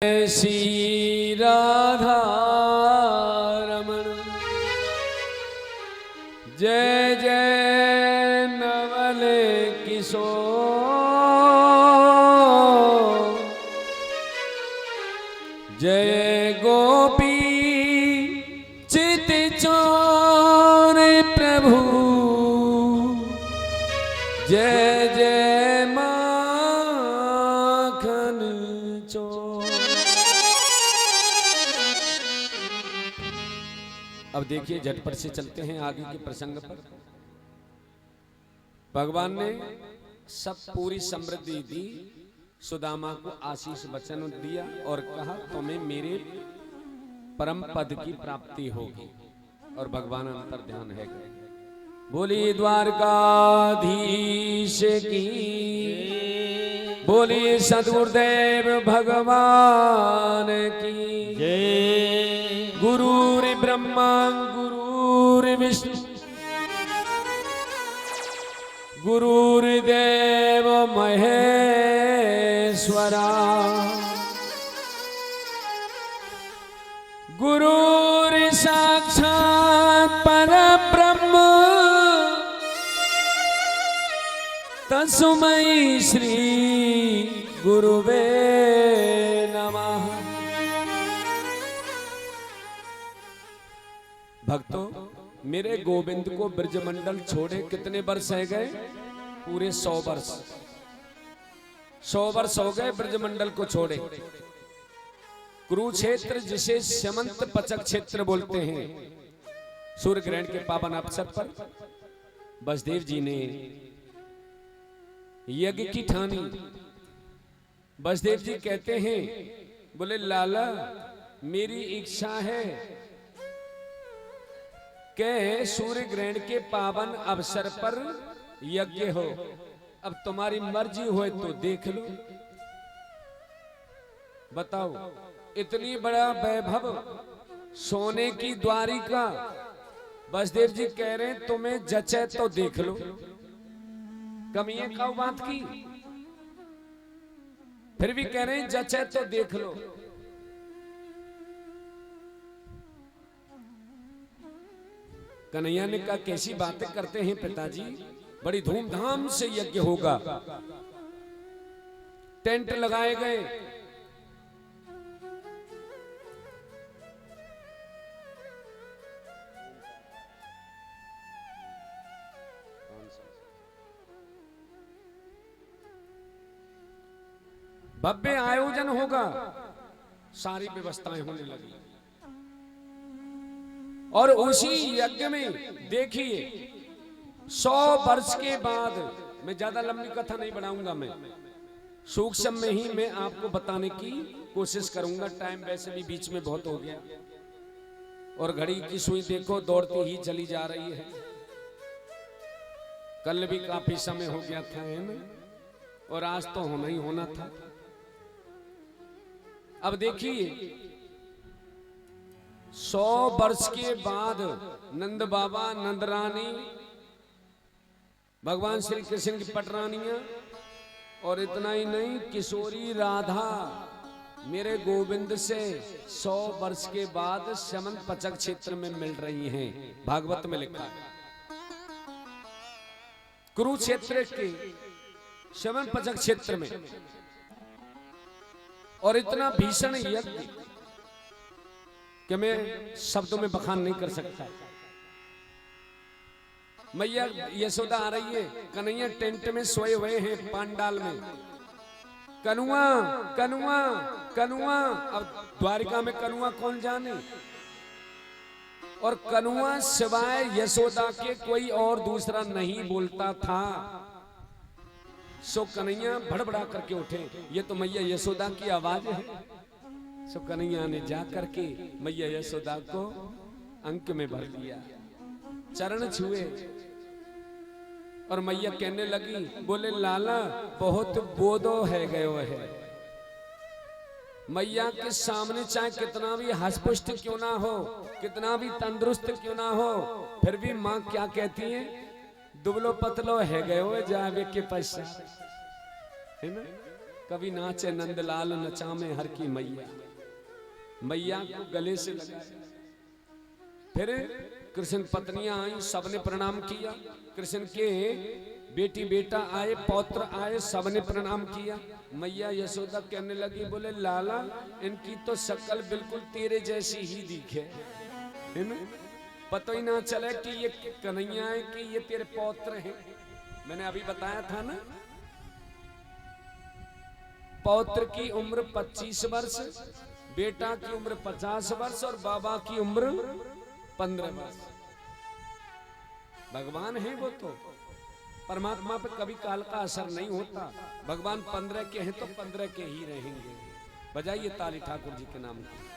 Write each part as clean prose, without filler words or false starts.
श्री राधा रमण जय जय नवल किशोर जय गोपी चित चोर प्रभु जय जय माखन चोर। अब देखिए झटपट से चलते हैं आगे के प्रसंग पर। भगवान ने सब पूरी समृद्धि दी, सुदामा को आशीष वचन दिया और कहा तुम्हें मेरे परम पद की प्राप्ति होगी। और भगवान अंतर ध्यान है। बोली द्वारकाधीश की, बोली सदगुरुदेव भगवान की जय। गुरुर् ब्रह्मा गुरुर् विष्णु गुरुर्देव महेश्वरा गुरुर् साक्षात् परब्रह्म तस्मै श्री गुरुवे नमः। भक्तों, मेरे गोविंद को ब्रजमंडल छोड़े कितने वर्ष है गए? पूरे 100 वर्ष। 100 वर्ष हो गए ब्रजमंडल को छोड़े। कुरुक्षेत्र जिसे स्यमंत पचक क्षेत्र बोलते हैं, सूर्य ग्रहण के पावन अवसर पर वसुदेव जी ने यज्ञ की ठानी। वसुदेव जी कहते हैं, बोले लाला मेरी इच्छा है कि सूर्य ग्रहण के पावन अवसर पर यज्ञ हो। अब तुम्हारी मर्जी हो तो देख लो। बताओ, इतनी बड़ा वैभव, सोने की द्वारिका। वसुदेव जी कह रहे हैं तुम्हें जचे तो देख लो। कमियां का बात की, फिर भी कह रहे हैं जचे तो देख लो। कन्हैया ने कहा कैसी बातें करते हैं पिताजी, बड़ी धूमधाम से यज्ञ होगा। टेंट लगाए गए, भव्य आयोजन होगा, सारी व्यवस्थाएं होने लगी। और उसी यज्ञ में देखिए 100 वर्ष के बाद, मैं ज्यादा लंबी कथा नहीं बढ़ाऊंगा, मैं सूक्ष्म में ही मैं आपको बताने की कोशिश करूंगा। टाइम वैसे भी बीच में बहुत हो गया और घड़ी की सुई देखो दौड़ती ही चली जा रही है। कल भी काफी समय हो गया था है ना, और आज तो होना ही होना था। अब देखिए 100 वर्ष के बाद नंद बाबा, नंद रानी, भगवान श्री कृष्ण की पटरानियां, और इतना ही नहीं किशोरी राधा मेरे गोविंद से 100 वर्ष के बाद स्यमंत पचक क्षेत्र में मिल रही हैं। भागवत में लिखा है कुरुक्षेत्र के स्यमंत पचक क्षेत्र में। और इतना भीषण यज्ञ कि मैं शब्दों में बखान नहीं कर सकता। मैया यशोदा आ रही है, कन्हैया टेंट में सोए हुए हैं पांडाल में। कनुआ कनुआ कनुआ, अब द्वारिका में कनुआ कौन जाने। और कनुआ सिवाय यशोदा के कोई और दूसरा नहीं बोलता था। सो कन्हैया भड़बड़ा करके उठे, ये तो मैया यशोदा की आवाज है। सो कन्हैया ने जा करके मैया यशोदा को अंक में भर लिया, चरण छुए। और मैया कहने लगी, बोले लाला बहुत बोधो है गयो है। मैया के सामने चाहे कितना भी हष्टपुष्ट क्यों ना हो, कितना भी तंदुरुस्त क्यों ना हो, फिर भी माँ क्या कहती है? दुबलो पतलो है गयो जावे के पश्चात, है ना। कभी नाचे नंदलाल नचा में हर की मैया, मैया को गले से लगाया। फिर कृष्ण पत्नियां आई, सबने प्रणाम किया। कृष्ण के बेटी बेटा आए, पौत्र आए, सबने प्रणाम किया। मैया यशोदा कहने लगी, बोले लाला इनकी तो शक्ल बिल्कुल तेरे जैसी ही दिखे, है ना? पता ही ना चले कि ये कन्हैया है कि ये तेरे पौत्र हैं। मैंने अभी बताया था ना, पौत्र की उम्र 25 वर्ष, बेटा की उम्र 50 वर्ष और बाबा की उम्र 15 वर्ष। भगवान है वो तो, परमात्मा पे कभी काल का असर नहीं होता। भगवान 15 के हैं तो 15 के ही रहेंगे। बजाइए ताली ठाकुर जी के नाम की।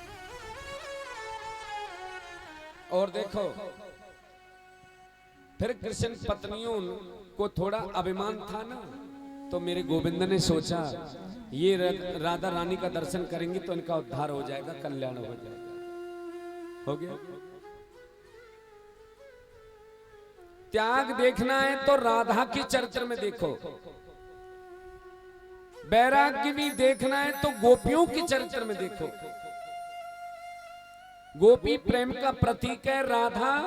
और देखो फिर कृष्ण पत्नियों को थोड़ा अभिमान था ना, तो मेरे गोविंद ने सोचा ये राधा रानी का दर्शन करेंगे तो इनका उद्धार हो जाएगा, कल्याण हो जाएगा। हो गया। त्याग देखना है तो राधा के चरित्र में देखो, वैराग्य भी देखना है तो गोपियों के चरित्र में देखो। गोपी प्रेम का प्रतीक है, राधा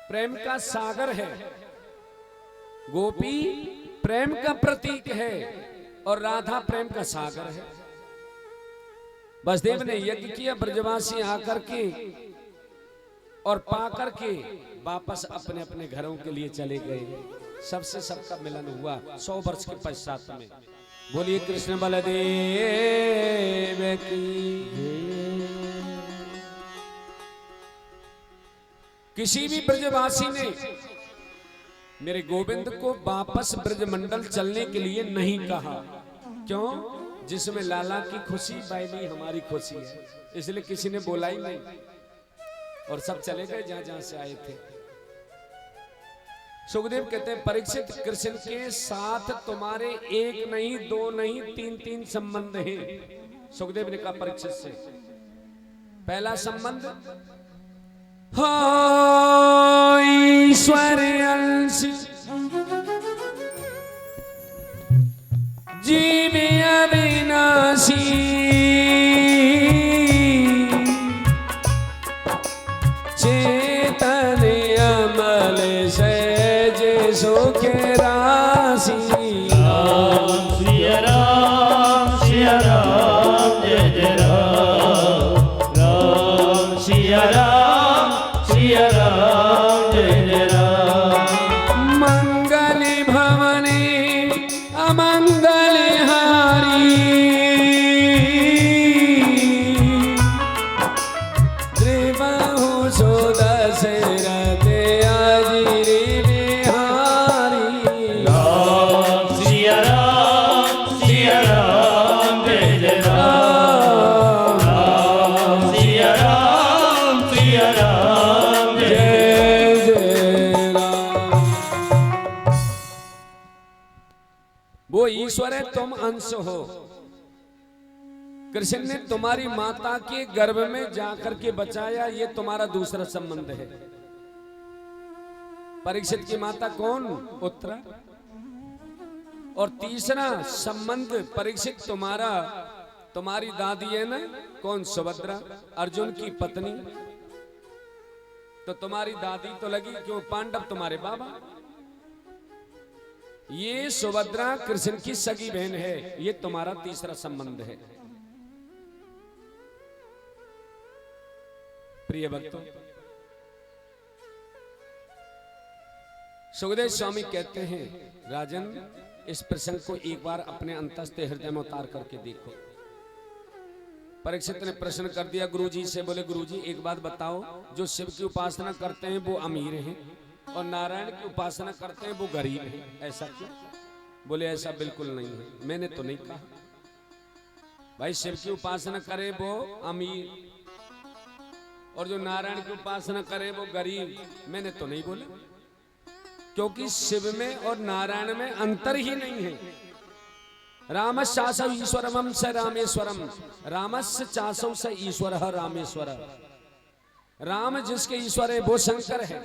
प्रेम का सागर है। गोपी प्रेम का प्रतीक है और राधा प्रेम का सागर है। वसुदेव ने यज्ञ किया, ब्रजवासी आकर के और पाकर के वापस अपने अपने घरों के लिए चले गए। सबसे सबका मिलन हुआ 100 वर्ष के पश्चात में। बोलिए कृष्ण बलदेव की। किसी भी ब्रजवासी ने मेरे गोविंद को वापस ब्रजमंडल चलने के लिए नहीं कहा। क्यों? जिसमें लाला की खुशी बैली हमारी खुशी है, इसलिए किसी ने बोला ही नहीं और सब चले गए जहां जहां से आए थे। सुखदेव कहते हैं परीक्षित, कृष्ण के साथ तुम्हारे एक नहीं, दो नहीं, तीन संबंध हैं। सुखदेव ने कहा परीक्षित से। पहला संबंध हो ईश्वर अंश जीव अविनाशी, चेतन अमल सहज सुख राशि। राम सिया राम सिया राम जय जय राम, राम सिया राम सिया राम जय जय राम। मंगल भवने अमंगल हारी, त्रिबाहु सो दशरथ अजिर बिहारी। राम सिया राम जय जय राम, राम सिया राम जय जय जय राम। वो ईश्वर है, तुम अंश हो। कृष्ण ने तुम्हारी माता के गर्भ में जाकर के बचाया, ये तुम्हारा दूसरा संबंध है। परीक्षित की माता कौन? उत्तरा। और तीसरा संबंध परीक्षित तुम्हारा, तुम्हारी दादी है ना, कौन? सुभद्रा, अर्जुन की पत्नी। तो तुम्हारी दादी तो लगी, क्यों? पांडव तुम्हारे बाबा। ये सुभद्रा कृष्ण की सगी बहन है, ये तुम्हारा तीसरा संबंध है। प्रिय भक्तों, सुखदेव स्वामी कहते हैं राजन, इस प्रसंग को एक बार अपने अंतस्थ हृदय में उतार करके देखो। परीक्षित ने प्रश्न कर दिया गुरुजी से, बोले गुरुजी एक बात बताओ, जो शिव की उपासना करते हैं वो अमीर हैं और नारायण की उपासना करते हैं वो गरीब हैं, ऐसा क्यों? बोले ऐसा बिल्कुल नहीं है, मैंने तो नहीं कहा। भाई शिव की उपासना करे वो अमीर और जो नारायण की उपासना करे वो गरीब, मैंने तो नहीं बोले। क्योंकि शिव में और नारायण में अंतर ही नहीं है। रामश्चासौ ईश्वरम स रामेश्वरम, रामस्य चासौ स ईश्वरः रामेश्वर। राम जिसके ईश्वर है वो शंकर है,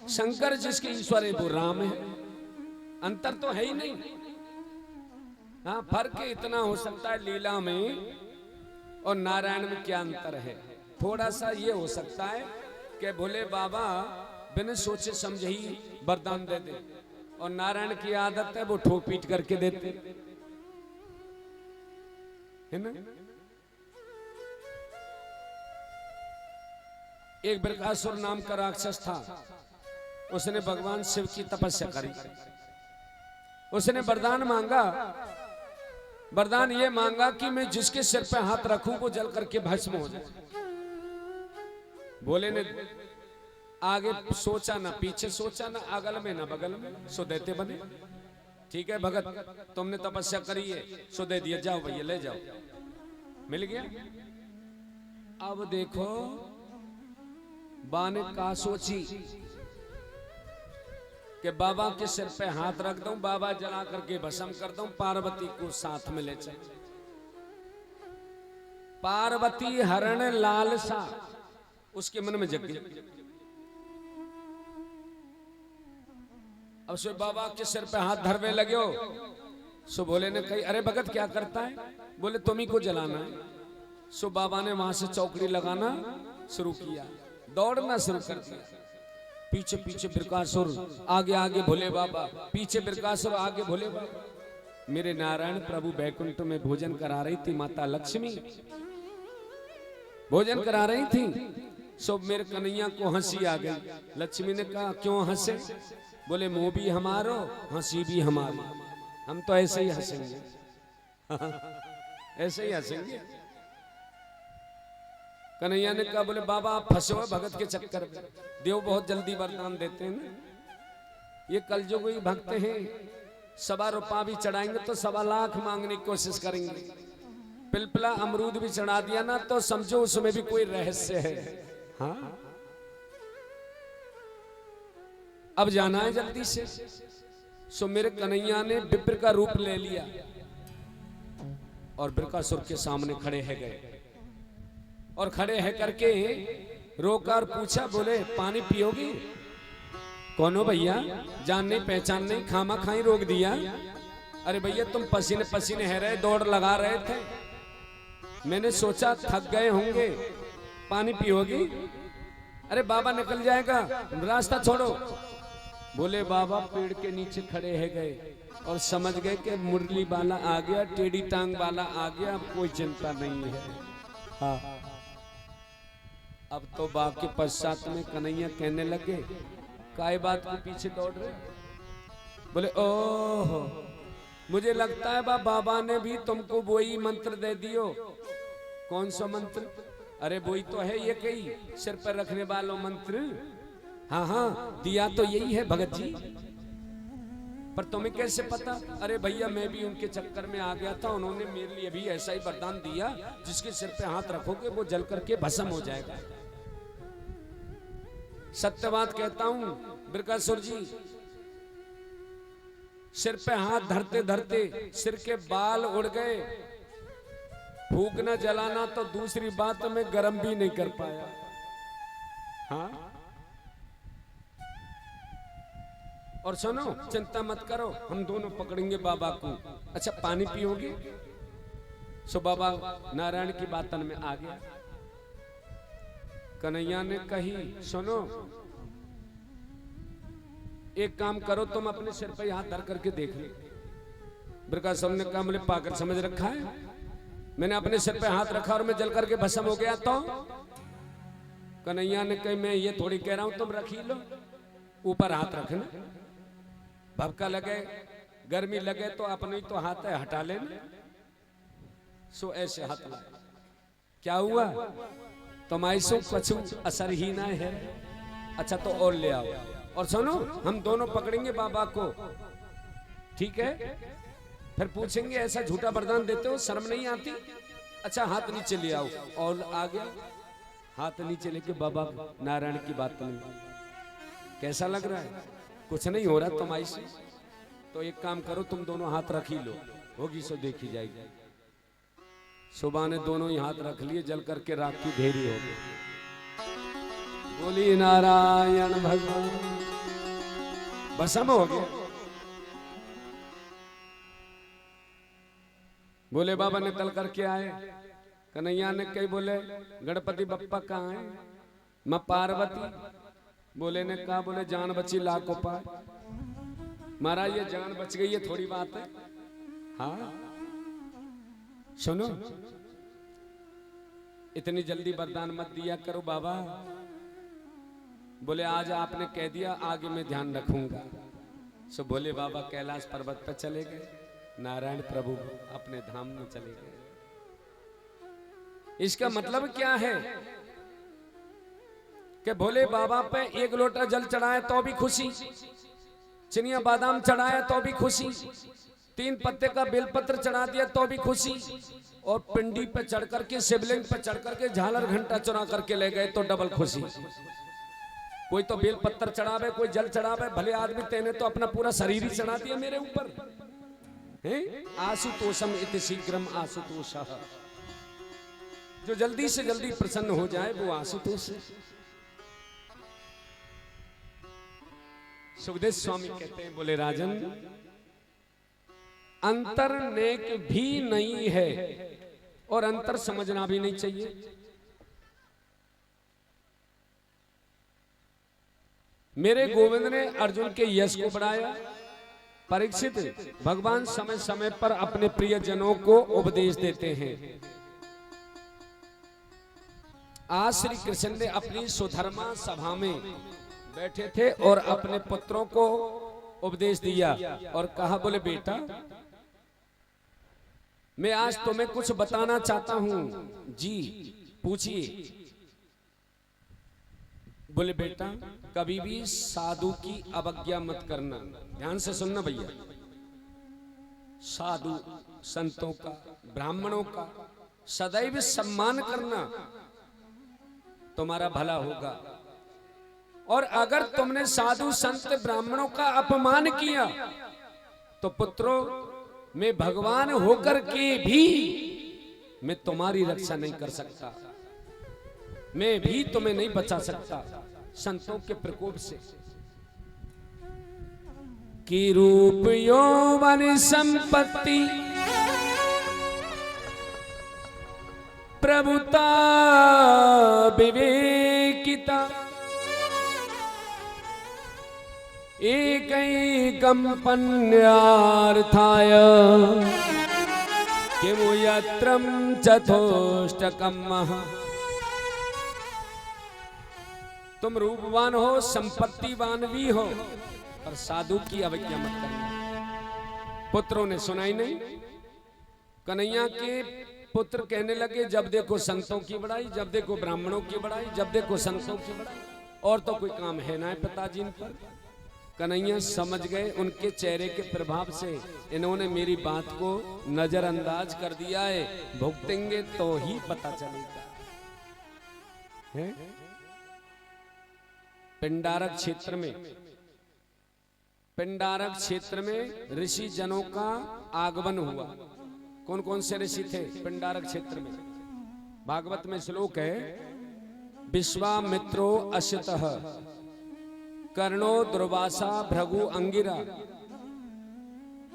शंकर जिसके ईश्वर है वो राम है। अंतर तो है ही नहीं। हाँ, फर्क इतना हो सकता है लीला में और नारायण में क्या अंतर है। थोड़ा सा ये हो सकता है कि भोले बाबा बिना सोचे समझे ही वरदान दे दे, और नारायण की आदत है वो ठोक पीट करके देते है ना। एक बृकासुर नाम का राक्षस था, उसने भगवान शिव की तपस्या करी। उसने वरदान मांगा, वरदान ये मांगा कि मैं जिसके सिर पे हाथ रखूं वो जल करके भस्म हो जाए। भोले ने आगे सोचा ना, पीछे सोचा ना, अगल में ना बगल में, सो देते बने। ठीक है भगत, तुमने तपस्या करी है, सो दे दिया, जाओ भैया ले जाओ, मिल गया। अब देखो बा ने का सोची कि बाबा के सिर पे हाथ रख दूं, बाबा जला करके भस्म कर दूं, पार्वती को साथ में ले चल। पार्वती हरण लालसा उसके मन में जग गई। अब सो बाबा के सिर पे हाथ धरने लगे हो। सो भोले ने कही, अरे भगत क्या करता है? बोले तुम्ही को जलाना है। सो बाबा ने वहां से चौकड़ी लगाना शुरू किया, दौड़ना शुरू कर दिया। पीछे पीछे बृकासुर, आगे आगे भोले बाबा, पीछे बृकासुर, आगे भोले बाबा। मेरे नारायण प्रभु बैकुंठ में भोजन करा रही थी, माता लक्ष्मी भोजन करा रही थी। सो मेरे कन्हैया को हंसी आ गई। लक्ष्मी ने कहा क्यों हंसे? बोले मुंह भी हमारो, हंसी भी हमारी, हम तो ऐसे ही हंसेंगे ऐसे ही हंसेंगे। कन्हैया ने कहा, बोले बाबा आप फंसे हो भगत के चक्कर में, देव बहुत जल्दी वरदान देते हैं ना। ये कलयुगी भक्त हैं, 1.25 रुपया भी चढ़ाएंगे तो 1.25 लाख मांगने की कोशिश करेंगे। पिलपिला अमरूद भी चढ़ा दिया ना तो समझो उसमें भी कोई रहस्य है। हाँ, अब जाना है जल्दी से। सो मेरे कन्हैया ने विप्र का रूप ले लिया और बृकासुर के सामने खड़े है गए, और खड़े है करके रोका और पूछा, बोले पानी पियोगी? कौन हो भैया? जान नहीं पहचान नहीं, खामा खाई रोक दिया। अरे भैया तुम पसीने पसीने है रहे, दौड़ लगा रहे थे, मैंने सोचा थक गए होंगे, पानी पियोगी? अरे बाबा निकल जाएगा, रास्ता छोड़ो। बोले बाबा पेड़ के नीचे खड़े है गए और समझ गए कि मुरली वाला आ गया, टेढ़ी टांग वाला आ गया, अब कोई चिंता नहीं है। हाँ, अब तो बाप के पश्चात में कन्हैया कहने लगे, काय बात के पीछे दौड़ रहे? बोले ओह, मुझे लगता है बाबा ने भी तुमको वही मंत्र दे दियो। कौन सा मंत्र? अरे वही तो है ये कही सिर पर रखने वालों मंत्र। हाँ हाँ दिया तो यही है भगत जी, पर तुम्हें कैसे पता? अरे भैया मैं भी उनके चक्कर में आ गया था, उन्होंने मेरे लिए भी ऐसा ही वरदान दिया, जिसके सिर पे हाथ रखोगे वो जल करके भस्म हो जाएगा। सत्य बात कहता हूं बृकासुर जी, सिर पे हाथ धरते धरते सिर के बाल उड़ गए। फूकना जलाना तो दूसरी बात, में गर्म भी नहीं कर पाया। हाँ, और सुनो चिंता मत करो, हम दोनों पकड़ेंगे बाबा को। अच्छा पानी पियोगे? सो बाबा नारायण की बातन में आ गया। कन्हैया ने कही, सुनो एक काम करो, तुम अपने सिर पे हाथ धर करके देख लो। बृकासुर ने कहा, मैंने पागल समझ रखा है? मैंने अपने सिर पे हाथ रखा और मैं जल करके भस्म हो गया तो? कन्हैया ने कही, मैं ये थोड़ी कह रहा हूं तुम रख ही लो, ऊपर हाथ रखना, भभका लगे गर्मी लगे तो अपने ही तो हाथ है, हटा लेना। सो ऐसे हाथ लाए, क्या हुआ? तुम ऐसो कछु असर ही ना है। अच्छा तो और ले आओ, और सुनो हम दोनों पकड़ेंगे बाबा को, ठीक है? फिर पूछेंगे ऐसा झूठा वरदान देते हो, शर्म नहीं आती? अच्छा हाथ नीचे ले आओ, और आ गया हाथ नीचे लेके बाबा नारायण की बात नहीं। कैसा लग रहा है? कुछ नहीं हो रहा तुम ऐसे? तो एक काम करो, तुम दोनों हाथ रख ही लो, होगी सो देखी जाएगी। सुबह ने दोनों ही हाथ रख लिए, जल करके राख की ढेरी हो गई। बोली नारायण भगवान, भस्म हो गया। बोले बाबा निकल करके आए। कन्हैया ने कही बोले गणपति बप्पा कहाँ है? माँ पार्वती। बोले ने कहा बोले जान बची लाख उपाय। महाराज ये जान बच गई है थोड़ी बात है। हाँ सुनो, इतनी जल्दी वरदान मत दिया करो बाबा। बोले आज आपने कह दिया आगे मैं ध्यान रखूंगा। सो बोले बाबा कैलाश पर्वत पर चले गए, नारायण प्रभु अपने धाम में चले गए। इसका मतलब क्या है कि भोले बाबा पे एक लोटा जल चढ़ाए तो भी खुशी, चिनिया बादाम चढ़ाया तो भी खुशी, 3 पत्ते का बेलपत्र चढ़ा दिया तो भी खुशी, और पिंडी पे चढ़ करके शिवलिंग पे चढ़ करके झालर घंटा चुरा करके ले गए तो डबल खुशी। कोई तो बेलपत्र चढ़ावे, कोई जल चढ़ावे, भले आदमी तेने तो अपना पूरा शरीर ही चढ़ा दिया मेरे ऊपर। आशुतोषम इति शीघ्रम आशुतोषः, जो जल्दी से जल्दी प्रसन्न हो जाए वो आशुतोष है। सुखदेव स्वामी कहते हैं बोले राजन अंतर नेक भी नहीं है और अंतर समझना भी नहीं चाहिए। मेरे गोविंद ने अर्जुन के यश को बढ़ाया। परीक्षित भगवान समय समय पर अपने प्रियजनों को उपदेश देते हैं। आज श्री कृष्ण ने अपनी सुधर्मा सभा में बैठे थे और अपने पुत्रों को उपदेश दिया और कहा बोले बेटा मैं आज तुम्हें कुछ बताना चाहता हूं। जी पूछिए। बोले बेटा कभी भी साधु की अवज्ञा मत करना। ध्यान से सुनना भैया, साधु संतों का, ब्राह्मणों का सदैव सम्मान करना, तुम्हारा भला होगा। और अगर तुमने साधु संत ब्राह्मणों का अपमान किया तो पुत्रों मैं भगवान होकर के भी मैं तुम्हारी रक्षा नहीं कर सकता, मैं भी तुम्हें नहीं बचा सकता संतों के प्रकोप से। कि रूप यौवन संपत्ति प्रभुता विवेकिता एकैकं पन्यार्थाय किमु यत्रं चतुष्टकम्। तुम रूपवान हो, संपत्तिवान भी हो, पर साधु की अवज्ञा मत करना। पुत्रों ने सुनाई नहीं। कन्हैया के पुत्र कहने लगे जब देखो संतों की बड़ाई, जब देखो ब्राह्मणों की बड़ाई, जब देखो संतों की बड़ाई, और तो कोई काम है ना पिताजी इन पर। कन्हैया समझ गए उनके चेहरे के प्रभाव से इन्होंने मेरी बात को नजरअंदाज कर दिया है, भुगतेंगे तो ही पता चलेगा। पिंडारक क्षेत्र में ऋषि जनों का आगमन हुआ। कौन कौन से ऋषि थे पिंडारक क्षेत्र में? भागवत में श्लोक है विश्वामित्रो असितः कर्णो दुर्वासा भृगु अंगिरा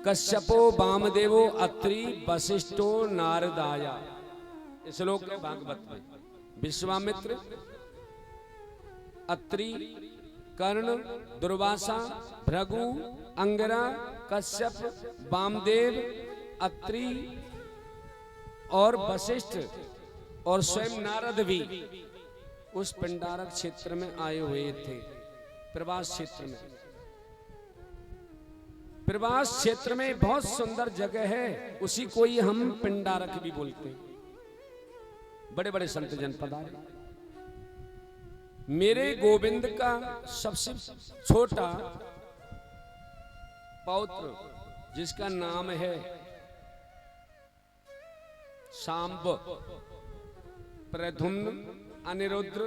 कश्यपो वामदेवो अत्रि वशिष्ठो नारदाया। श्लोक है भागवत में। विश्वामित्र, अत्रि, कर्ण, दुर्वासा, भृगु, अंगिरा, कश्यप, वामदेव, अत्रि और वशिष्ठ और स्वयं नारद भी उस पिंडारक क्षेत्र में आए हुए थे। प्रवास क्षेत्र में, प्रवास क्षेत्र में बहुत सुंदर जगह है, उसी को ही हम पिंडारक भी बोलते हैं। बड़े बड़े संत जन पधारे। मेरे गोविंद का सबसे छोटा पौत्र जिसका नाम है सांब, प्रद्युम्न, अनिरुद्ध,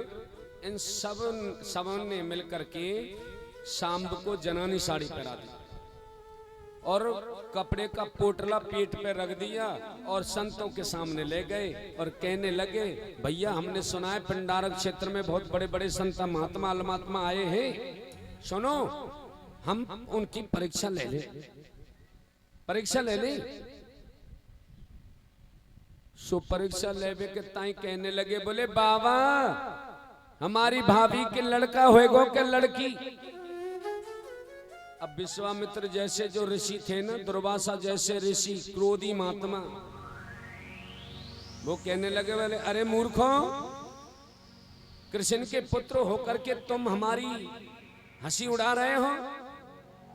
इन सब ने मिलकर के सांब को जनानी साड़ी पहना दी और कपड़े का पोटला पीठ पे रख दिया और संतों के सामने ले गए और कहने लगे भैया हमने सुना है पिंडारक क्षेत्र में बहुत बड़े बड़े संत महात्मा अलमात्मा आए हैं, सुनो हम उनकी परीक्षा ले लें। सो परीक्षा लेवे के ताई कहने लगे, बोले बाबा हमारी भाभी के लड़का होएगो के लड़की। अब विश्वामित्र जैसे जो ऋषि थे ना, दुर्वासा जैसे ऋषि, क्रोधी महात्मा, वो कहने लगे, बोले अरे मूर्खों, कृष्ण के पुत्र होकर के तुम हमारी हंसी उड़ा रहे हो।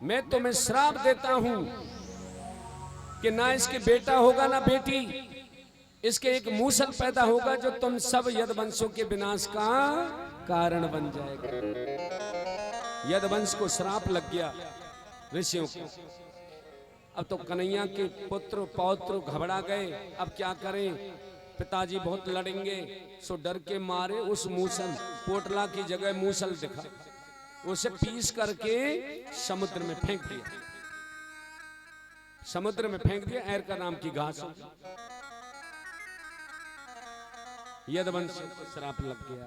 मैं तुम्हें श्राप देता हूं कि ना इसके बेटा होगा ना बेटी, इसके एक मूसल पैदा होगा जो तुम सब यदवंशों के विनाश का कारण बन जाएगा। यदवंश को श्राप लग गया ऋषियों को। अब तो कन्हैया के पुत्र पौत्र घबरा गए, अब क्या करें, पिताजी बहुत लड़ेंगे। सो डर के मारे उस मूसल, पोटला की जगह मूसल दिखा, उसे पीस करके समुद्र में फेंक दिया। समुद्र में फेंक दिया, एर का नाम की घास। यदवंश को श्राप लग गया।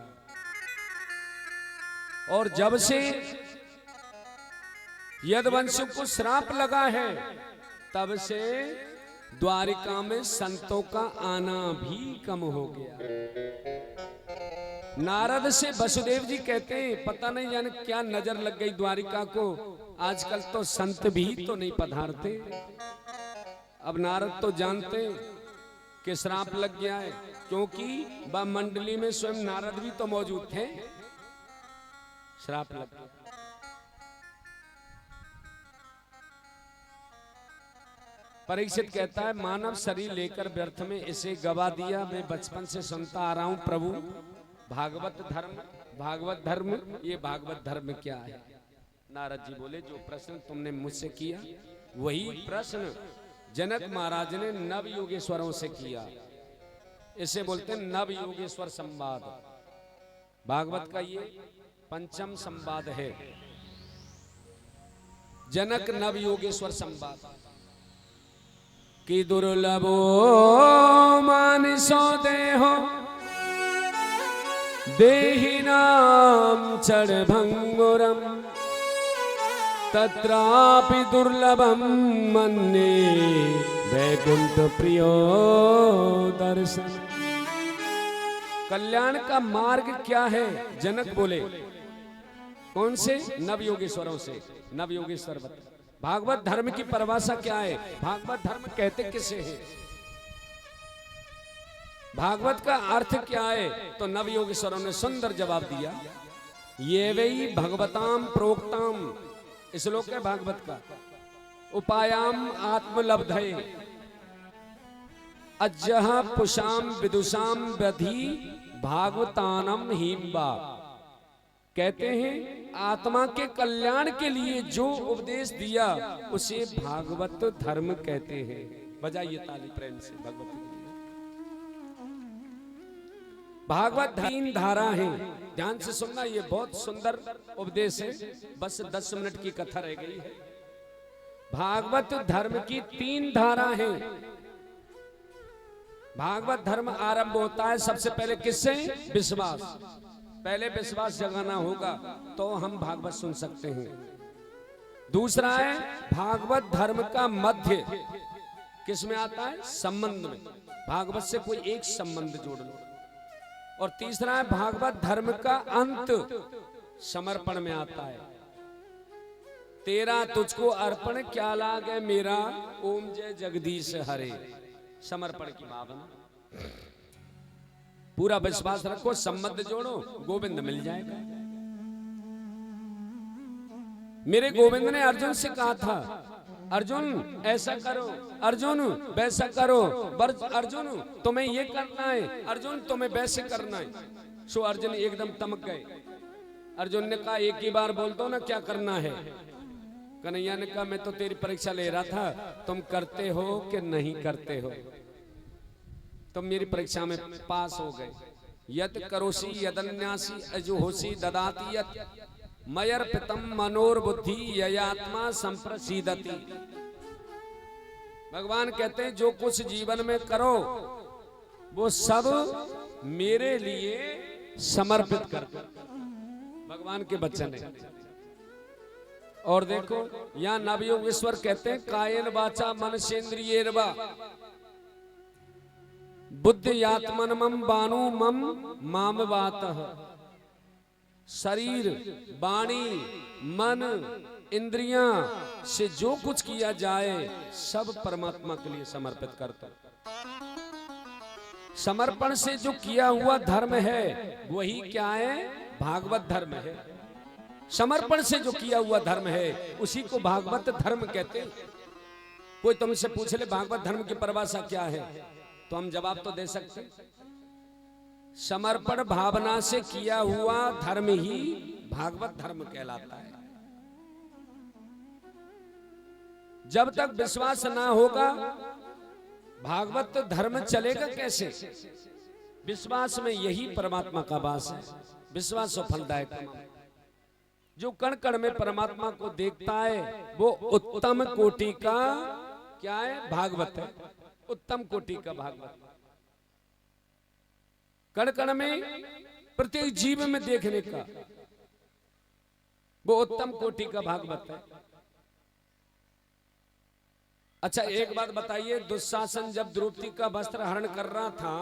और जब से यदवंश को श्राप लगा है, तब से द्वारिका में संतों का आना भी कम हो गया। नारद से वसुदेव जी कहते हैं, पता नहीं जाने क्या नजर लग गई द्वारिका को, आजकल तो संत भी तो नहीं पधारते। अब नारद तो जानते कि श्राप लग गया है, क्योंकि वह मंडली में स्वयं नारद भी तो मौजूद थे। श्राप लग गया। परीक्षित कहता है, मानव शरीर लेकर व्यर्थ में इसे गवा दिया। मैं बचपन से सुनता आ रहा हूं प्रभु, भागवत धर्म, भागवत धर्म, ये भागवत धर्म क्या है? नारद जी बोले, जो प्रश्न तुमने मुझसे किया वही प्रश्न जनक महाराज ने नव योगेश्वरों से किया। इसे बोलते हैं नव योगेश्वर संवाद। भागवत का ये पंचम संवाद है, जनक नव योगेश्वर संवाद। कि दुर्लभो मानसो देहो देहिनाम चढ़भंगुरम तत्रापि दुर्लभम मन्ये वैकुंठ प्रियो दर्शन। कल्याण का मार्ग क्या है? जनक बोले, कौन से? नव योगेश्वरों से। नव योगेश्वर बता। भागवत धर्म की परिभाषा क्या है? भागवत धर्म कहते किसे है? भागवत का अर्थ क्या है? तो नव योगेश्वरों ने सुंदर जवाब दिया, ये वही भगवताम प्रोक्ताम, श्लोक है भागवत का, उपायाम आत्मलब्धये अज्जह पुषाम विदुषाम व्यधि भागवतानम हिम्बा। कहते हैं आत्मा के कल्याण के लिए जो उपदेश दिया उसे भागवत धर्म कहते हैं। बजाइए ताली प्रेम से भगवत के लिए। भागवत तीन धारा है, ध्यान से सुनना, ये बहुत सुंदर उपदेश है। बस 10 मिनट की कथा रह गई है। भागवत धर्म की 3 धारा है। भागवत धर्म आरंभ होता है सबसे पहले किससे? विश्वास। पहले विश्वास जगाना होगा तो हम भागवत सुन सकते हैं। दूसरा है भागवत धर्म का मध्य, किस में आता है? संबंध में। भागवत से कोई एक संबंध जोड़ लो। और तीसरा है भागवत धर्म का अंत, समर्पण में आता है। तेरा तुझको अर्पण क्या लागे मेरा, ओम जय जगदीश हरे। समर्पण की भावना, पूरा विश्वास रखो, संबंध जोड़ो, गोविंद मिल जाएगा। मेरे गोविंद ने अर्जुन से कहा था, अर्जुन ऐसा करो, अर्जुन वैसा करो, अर्जुन तुम्हें ये करना है, अर्जुन तुम्हें वैसे करना है। सो अर्जुन एकदम तमक गए। अर्जुन ने कहा, एक ही बार बोल दो ना क्या करना है। कन्हैया ने कहा, मैं तो तेरी परीक्षा ले रहा था, तुम करते हो कि नहीं करते हो। तुम मेरी परीक्षा में पास हो गए। यद करोसी यदन्यासी अजुहोसी ददाति यत् मयर्पितम मनोर्बुद्धि ययात्मा संप्रसीदति। भगवान कहते हैं जो कुछ जीवन में करो वो सब मेरे लिए समर्पित कर दो। भगवान के वचन है। और देखो यहाँ नवयोगेश्वर कहते हैं, कायेन वाचा मनसेन्द्रियेर्वा बुद्धियात्मन मम बानु मम माम वातः। शरीर, वाणी, मन, इंद्रियां से जो कुछ किया जाए सब परमात्मा के लिए समर्पित करता। समर्पण से जो किया हुआ धर्म है वही क्या है? भागवत धर्म है। समर्पण से जो किया हुआ धर्म है उसी को भागवत धर्म कहते हैं। कोई तुमसे पूछ ले भागवत धर्म की परिभाषा क्या है, तो हम जवाब तो दे सकते। समर्पण भावना से किया हुआ धर्म ही भागवत धर्म कहलाता है। जब तक विश्वास ना होगा भागवत धर्म चलेगा कैसे? विश्वास में यही परमात्मा का वास है। विश्वास और फलदायक। जो कण कण में परमात्मा को देखता है वो उत्तम कोटि का क्या है? भागवत है। उत्तम कोटि का भागवत। कण कण में प्रत्येक जीव में देखने का वो उत्तम कोटि का भागवत है। अच्छा एक बात बताइए, दुशासन जब द्रौपदी का वस्त्र हरण कर रहा था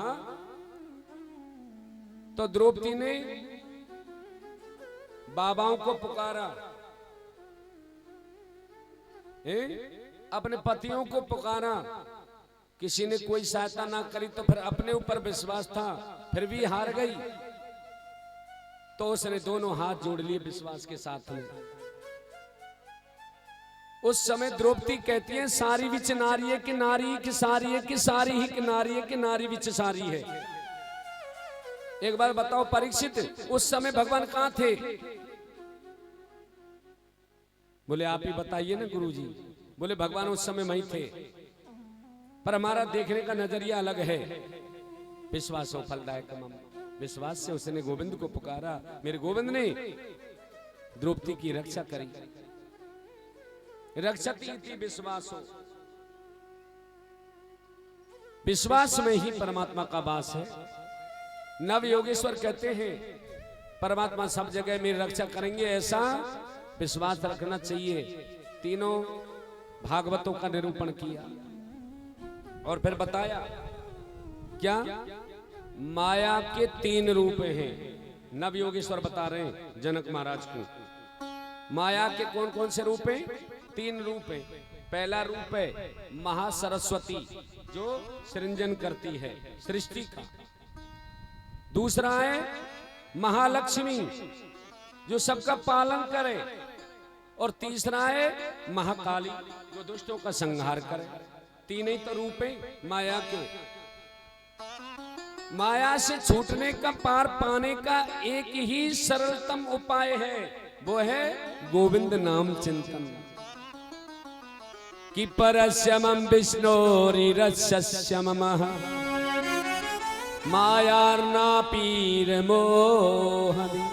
तो द्रौपदी ने बाबाओं को पुकारा, अपने पतियों को पुकारा, किसी ने कोई सहायता ना करी तो फिर अपने ऊपर विश्वास था, फिर भी हार गई तो उसने दोनों हाथ जोड़ लिए विश्वास के साथ में। उस समय द्रौपदी कहती है सारी विच नारी है कि नारी की सारी है कि सारी ही कि नारी है कि नारी विच सारी है। एक बार बताओ परीक्षित, उस समय भगवान कहां थे? बोले आप ही बताइए ना गुरुजी। बोले भगवान उस समय वहीं थे, पर हमारा देखने का नजरिया अलग है। विश्वास हो फलदायक मम। विश्वास से उसने गोविंद को पुकारा, मेरे गोविंद ने द्रौपदी की रक्षा करी। रक्षती थी विश्वास हो। विश्वास में ही परमात्मा का वास है। नव योगेश्वर कहते हैं परमात्मा सब जगह मेरी रक्षा करेंगे, ऐसा विश्वास रखना चाहिए। तीनों भागवतों का निरूपण किया और फिर बताया क्या? माया के 3 रूप हैं। नव योगेश्वर बता रहे हैं जनक महाराज को। माया के कौन कौन से रूप हैं? 3 रूप हैं। पहला रूप है महासरस्वती जो सृजन करती है सृष्टि का। दूसरा है महालक्ष्मी जो सबका पालन करे। और तीसरा है महाकाली जो दुष्टों का संहार करे। 3 ही तो रूप हैं माया के। माया से छूटने का, पार पाने का एक ही सरलतम उपाय है, वो है गोविंद नाम चिंतन। कि परस्यमं विष्णोरिरस्यमः मायार्नापीर मोहनि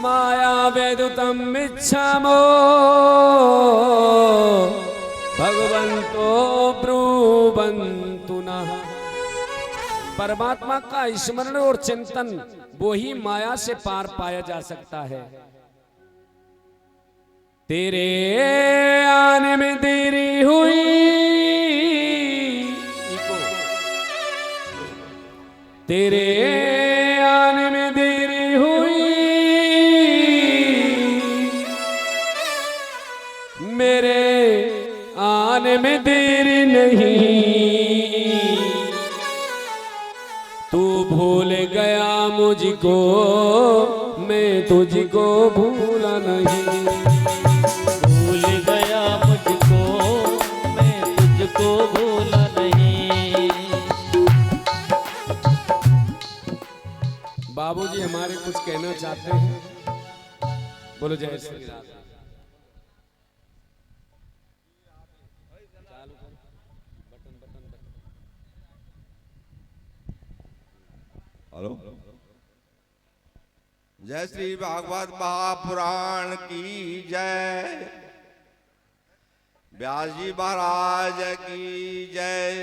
माया वेदुतम इच्छामो भगवंतो ब्रुवन्तु नः। परमात्मा का स्मरण और चिंतन वो ही माया से पार पाया जा सकता है। तेरे आने में देरी हुई, तेरे आने में देरी हुई, मेरे आने में देरी नहीं। तू भूल गया मुझको, मैं तुझको भूला नहीं। भूल गया मुझको, मैं तुझको भूला नहीं। बाबूजी हमारे कुछ कहना चाहते हैं, बोलो जय श्री राम। हेलो। जय श्री भागवत महापुराण की जय। व्यास जी महाराज की जय।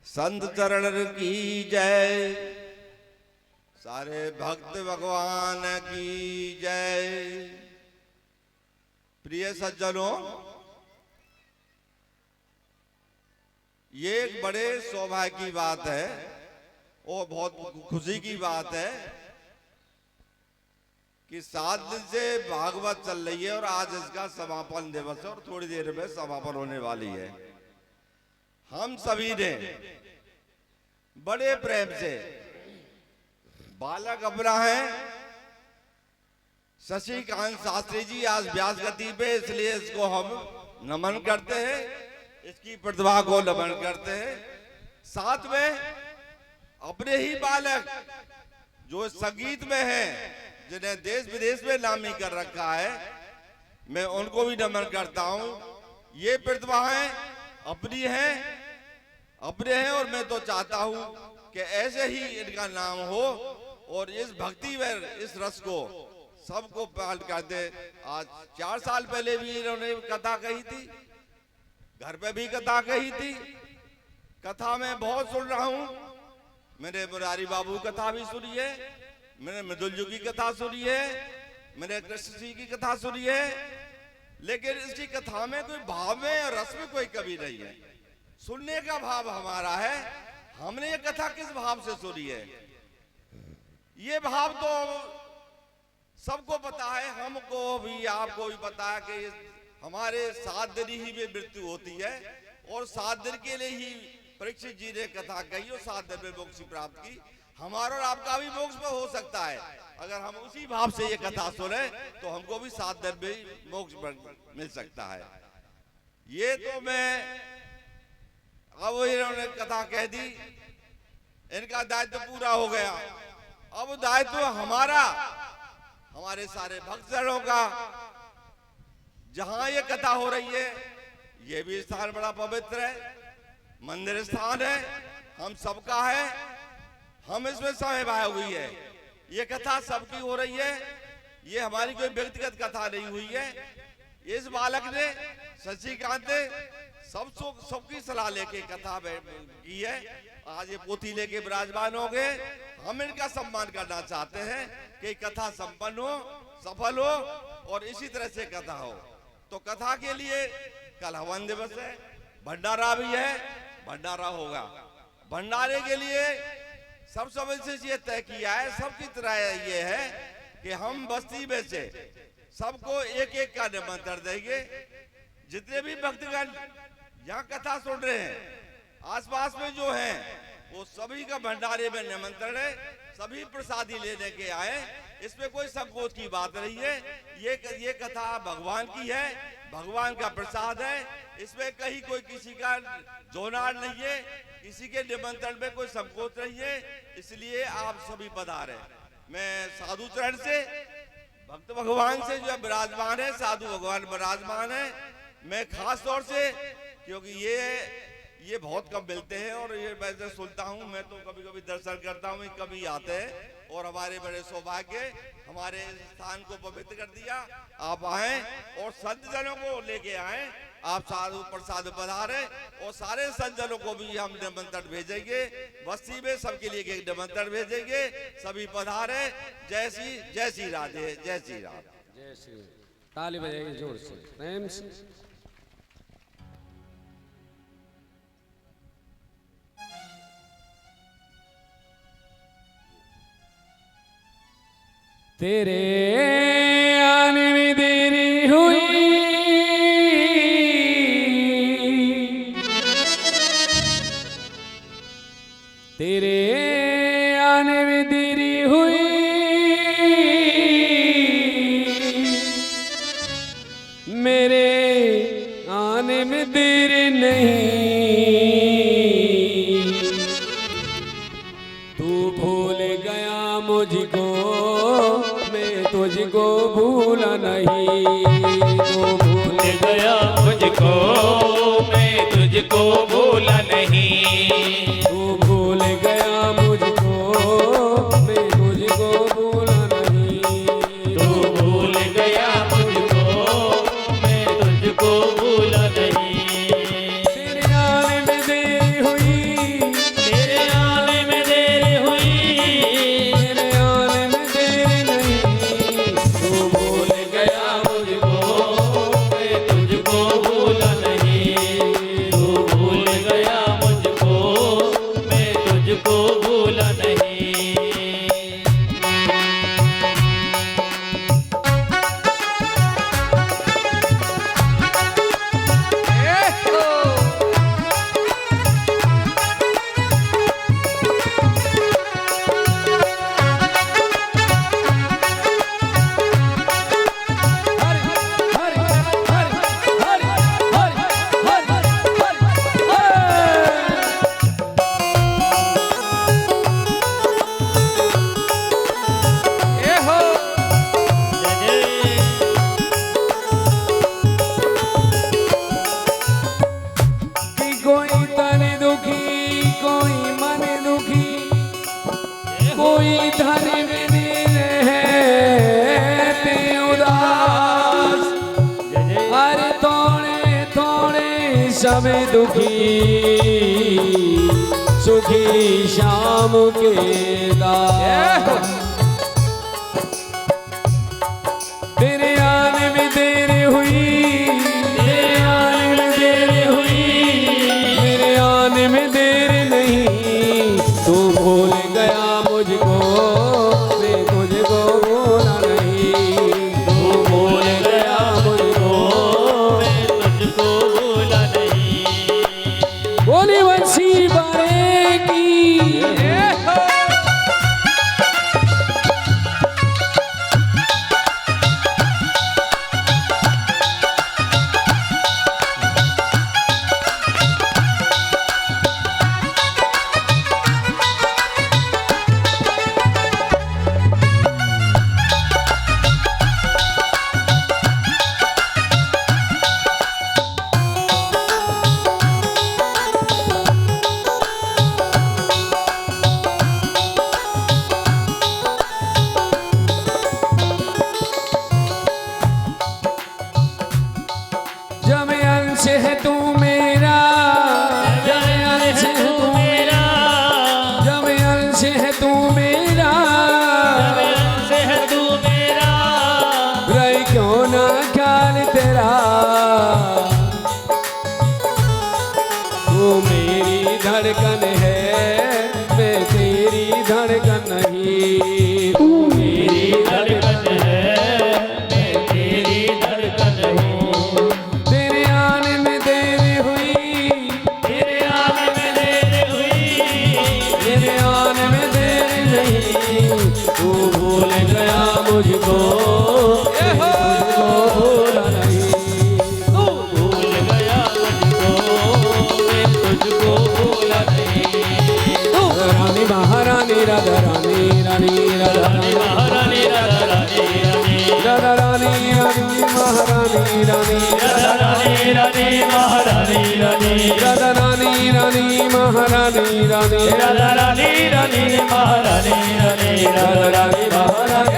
संत चरण की जय। सारे भक्त भगवान की जय। प्रिय सज्जनों, ये एक बड़े सौभाग्य की बात है और बहुत खुशी की बात है कि 7 दिन से भागवत चल रही है और आज इसका समापन दिवस है और थोड़ी देर में समापन होने वाली है। हम सभी ने बड़े प्रेम से बालक अपना है शशिकांत शास्त्री जी आज व्यास गति पे, इसलिए इसको हम नमन करते हैं, इसकी प्रतिभा को नमन करते हैं। साथ में अपने ही बालक जो संगीत में हैं, जिन्हें देश विदेश में नामी कर रखा है, मैं उनको भी नमन करता हूं। ये प्रतिभाएं अपनी हैं और मैं तो चाहता हूं कि ऐसे ही इनका नाम हो और इस भक्ति व इस रस को सबको पाल कर दे। आज 4 साल पहले भी इन्होंने कथा कही थी, घर पे भी कथा कही थी। कथा में बहुत सुन रहा हूं, मैंने मुरारी बाबू कथा भी सुनी है, मैंने मृदुल जी की कथा सुनी है, मैंने कृष्ण जी की कथा सुनी है, लेकिन इसकी कथा में कोई भाव में और रस में कोई कमी नहीं है। सुनने का भाव हमारा है, हमने ये कथा किस भाव से सुनी है, ये भाव तो सबको पता है, हमको भी आपको भी पता है कि हमारे 7 दिन ही में मृत्यु होती है और 7 दिन के लिए ही परीक्षित जी ने कथा कही और 7 दिन में मोक्ष प्राप्त की। हमारा और आपका भी मोक्ष में हो सकता है अगर हम उसी भाव से ये कथा सुने, तो हमको भी 7 दिन में मोक्ष मिल सकता है। ये तो मैं अब इन्होंने कथा कह दी, इनका दायित्व पूरा हो गया। अब दायित्व हमारा, हमारे सारे भक्तजनों का, जहां ये कथा हो रही है ये भी स्थान बड़ा पवित्र है, मंदिर स्थान है, हम सबका है, हम इसमें सहभागी हुई है। ये कथा सबकी हो रही है, ये हमारी कोई व्यक्तिगत कथा नहीं हुई है। इस बालक ने, शशिकांत ने सबकी सलाह लेके कथा की है। आज ये पोथी लेके विराजमान हो गए। हम इनका सम्मान करना चाहते हैं कि कथा संपन्न हो, सफल हो और इसी तरह से कथा हो। तो कथा के लिए कल हवन दिवस है, भंडारा भी है, भंडारा होगा। भंडारे के लिए सब समय से ये तय किया है, सबकी तरह ये है कि हम बस्ती में से सबको एक एक का निमंत्रण देंगे। जितने भी भक्तगण यहाँ कथा सुन रहे हैं, आसपास में जो हैं, वो सभी का भंडारे में निमंत्रण है, सभी प्रसादी लेने के आए। इसमें कोई संकोच की बात नहीं है। ये कथा भगवान की है, भगवान का प्रसाद है, इसमें कहीं कोई किसी का जोनार नहीं है, किसी के निमंत्रण में कोई संकोच नहीं है। इसलिए आप सभी पधारे। मैं साधु चरण से, भक्त भगवान से जो विराजमान है, साधु भगवान विराजमान है, मैं खास तौर से, क्योंकि ये बहुत कम मिलते हैं और ये मैं सुनता हूँ, मैं तो कभी कभी दर्शन करता हूँ, कभी आते हैं और हमारे बड़े सौभाग्य, हमारे स्थान को पवित्र कर दिया। आप आए और संत जनों को लेके आए, आप साधु प्रसाद पधारे और सारे संत जनों को भी हम निमंत्रण भेजेंगे। बस्ती में सबके लिए एक निमंत्रण भेजेंगे, सभी पधारे। जय श्री राधे, जय श्री राधे, जय श्री। ताली बजाइए जोर से, प्रेम से। तेरे आने में देरी हुई, तेरे आने में देरी हुई, मेरे आने में देर नहीं। तू भूल गया मुझको, तुझको भूला नहीं। तू भूल गया मुझको, मैं तुझको भूला नहीं। तू भूल गया मुझको, मैं तुझको भूला नहीं। तू भूल गया मुझको, मैं तुझको भूला नहीं। तेरे आने में देरी हुई, तेरे आने में देरी हुई, तेरे आने में देरी नहीं। तू भूल गया मुझको, मैं तुझको भूला नहीं। तू भूल गया कोई धन बिन रहते उदास, अरे थोड़े थोड़े सब दुखी, सुखी शाम के दास। तेरे आने में देर हुई, तेरे आने में देर हुई, मेरे आने में देर नहीं, तू भूल गया मुझको, मैं तुझको भूला नहीं, तू भूल गया मुझको, मैं तुझको भूला नहीं। बोली बंसी बारे की। जब अंश है तू मेरा, जब अंश है तू मेरा, जब अंश है तू मेरा, से है तू मेरा, रही क्यों ना ख्याल तेरा, तू मेरी धड़कन है, मैं तेरी धड़कन नहीं, तू मेरी धड़कन है मैं तेरी धड़कन हूँ। तेरे आने में देर हुई, तेरे आने में देर हुई, तेरे आने में देर नहीं, तू भूल गया मुझको, मैं तुझको भूला नहीं। तू भूल गया मुझको, मैं तुझको भूला नहीं। रानी महारानी राधा रानी रानी राधा रानी महारानी राधा रानी रानी, राधा रानी रानी महारानी रानी राधा रानी रानी महारानी रानी, राधा रानी रानी महारानी रानी राधा रानी रानी महारानी रानी, राधा रानी महारानी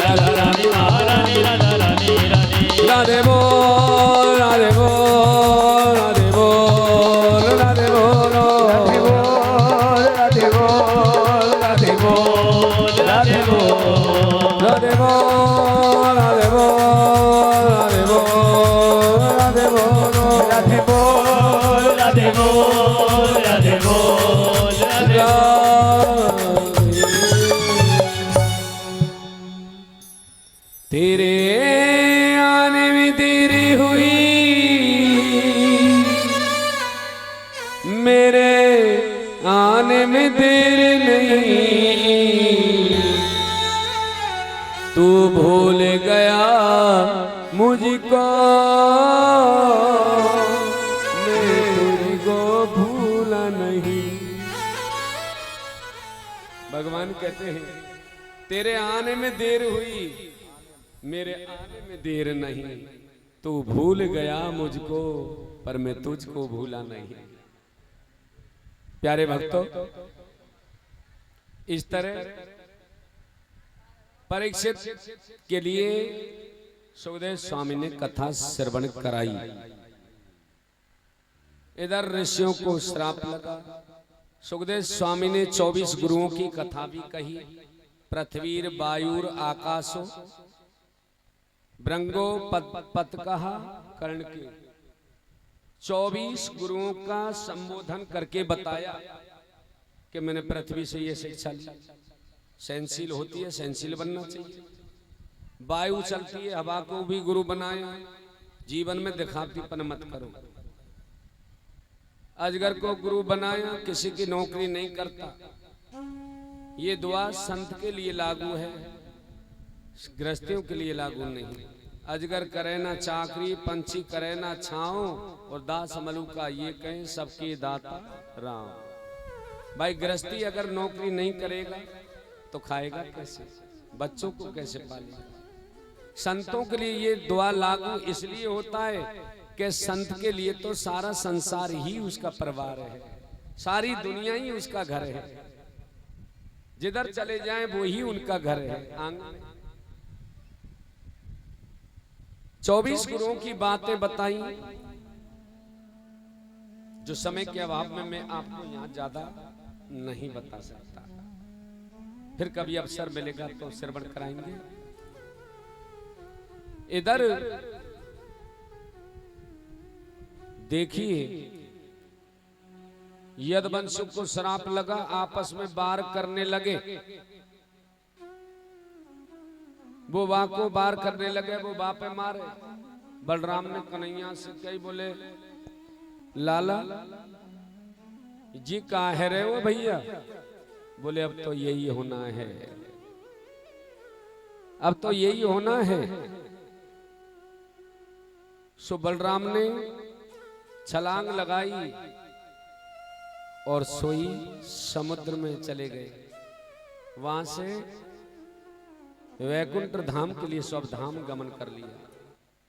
राधा रानी महारानी राधा रानी रानी। राधे बोल राधे बोल राधे बोल राधे बोल राधे बोल राधे बोल राधे बोल राधे राधे बोल, बोल राधे बोल राधे बोल राधे बोल राधे बोल राधे बोल, राधे बोल, राधे बोल। तेरे आने में देरी हुई, मेरे आने में देर नहीं, तू भूल गया मुझको, मैं तुझको भूला नहीं। भगवान कहते हैं तेरे आने में देर हुई, मेरे आने में देर नहीं, तू भूल गया मुझको, पर मैं तुझको भूला नहीं। प्यारे भक्तों, इस तरह परीक्षित के लिए सुखदेव स्वामी ने कथा श्रवण कराई। इधर ऋषियों को श्राप लगा। सुखदेव स्वामी ने 24 गुरुओं की कथा भी कही। पृथ्वीर वायुर आकाशो ब्रंगो पत कहा कर्ण के 24 गुरुओं का संबोधन करके बताया कि मैंने पृथ्वी से ये शिक्षा ली, सहनशील होती है, सहनशील बनना चाहिए। वायु चलती है, हवा को भी गुरु बनाया, जीवन में दिखातीपन मत करो। अजगर को गुरु बनाया, किसी की नौकरी नहीं करता। ये दुआ संत के लिए लागू है, गृहस्थियों के लिए लागू नहीं। अजगर करे ना चाकरी, पंछी करे ना छाओ, और दास मलुका ये कहें सबके दाता राम। भाई गृहस्थी अगर नौकरी नहीं करेगा तो खाएगा कैसे, बच्चों को कैसे पालेगा। संतों के लिए ये दुआ लागू इसलिए होता है कि संत के लिए तो सारा संसार ही उसका परिवार है, सारी दुनिया ही उसका घर है। जिधर चले जाएं वो ही उनका घर है आंगन। 24 गुरुओं की बातें बताई जो समय के अभाव में मैं आपको यहां ज्यादा नहीं बता सकता। फिर कभी अवसर मिलेगा तो श्रवण कराएंगे। इधर देखिए, यदुवंश को श्राप लगा, आपस में वार करने लगे। वो बा को वार करने लगे, वो बा पे मारे। बलराम ने कन्हैया से कही, बोले लाला जी कहाँ है रे वो भैया? बोले अब तो यही होना है, अब तो यही होना है। सो बलराम ने छलांग लगाई और सोई समुद्र में चले गए। वहां से वैकुंठ धाम के लिए स्वधाम गमन कर लिया।